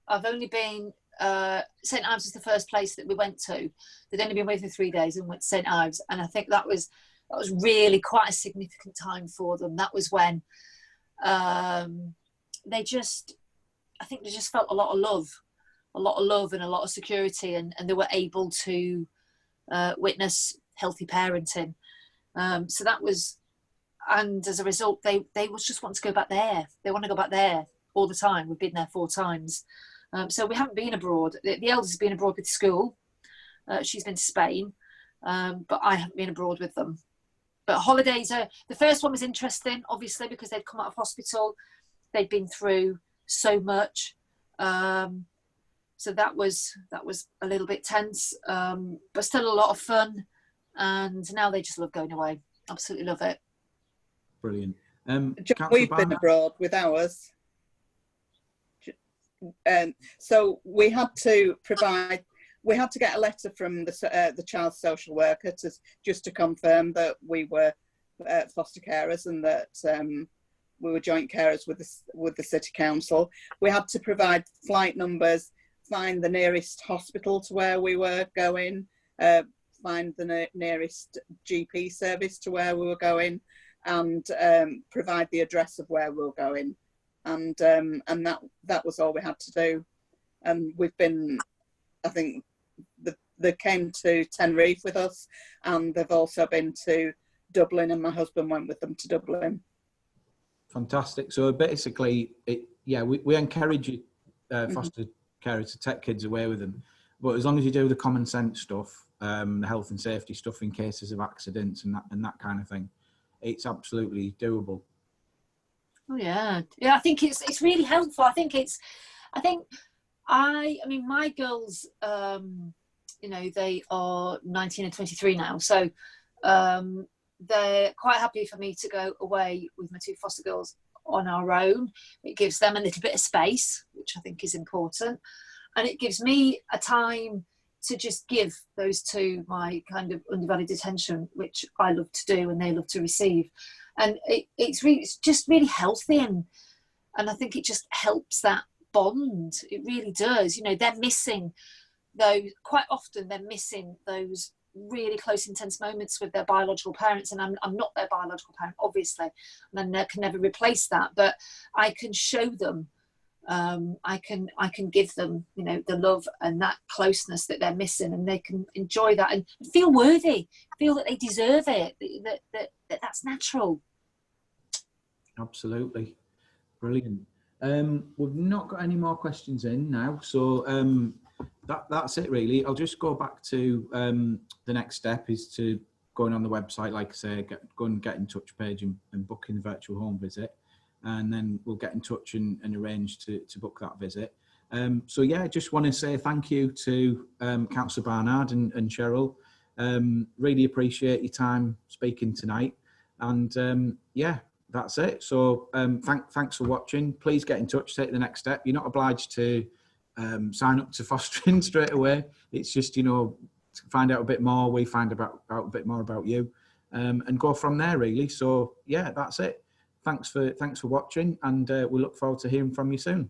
I've only been, St Ives was the first place that we went to. They'd only been away for 3 days and went to St Ives, and I think that was really quite a significant time for them. That was when they just felt a lot of love and a lot of security, and they were able to witness healthy parenting. So that was, and as a result, they just want to go back there. They want to go back there all the time. We've been there 4 times. So we haven't been abroad. The eldest has been abroad with school. She's been to Spain, but I haven't been abroad with them. But holidays the first one was interesting, obviously, because they'd come out of hospital. They'd been through so much. So that was a little bit tense, but still a lot of fun. And now they just love going away. Absolutely love it. Brilliant. We've been abroad with ours. So we had to get a letter from the child social worker to confirm that we were foster carers and that we were joint carers with the city council. We had to provide flight numbers, find the nearest hospital to where we were going, find the nearest GP service to where we were going, and provide the address of where we were going. And that was all we had to do. And we've been, I think, they came to Tenerife with us, and they've also been to Dublin, and my husband went with them to Dublin. Fantastic. So basically, we encourage you, foster carers, to take kids away with them, but as long as you do the common sense stuff, the health and safety stuff in cases of accidents and that kind of thing, it's absolutely doable. Oh yeah, I think it's really helpful. I mean, my girls, they are 19 and 23 now, so they're quite happy for me to go away with my 2 foster girls on our own. It gives them a little bit of space, which I think is important, and it gives me a time to just give those 2 my kind of undivided attention, which I love to do and they love to receive. And it's just really healthy, and I think it just helps that bond. It really does. They're missing quite often they're missing those really close, intense moments with their biological parents, and I'm not their biological parent, obviously, and I can never replace that, but I can show them, I can give them, the love and that closeness that they're missing, and they can enjoy that and feel worthy, feel that they deserve it, that's natural. Absolutely. Brilliant. We've not got any more questions in now, so that's it really. I'll just go back to the next step is to going on the website, like I say, go and get in touch page and book in the virtual home visit, and then we'll get in touch and arrange to book that visit. So yeah, I just want to say thank you to Councillor Barnard and Cheryl. Really appreciate your time speaking tonight, and yeah, that's it. So thanks for watching. Please get in touch, take the next step. You're not obliged to sign up to fostering straight away. It's just, you know, to find out a bit more, we find out a bit more about you, and go from there really. So yeah, that's it. Thanks for watching, and we look forward to hearing from you soon.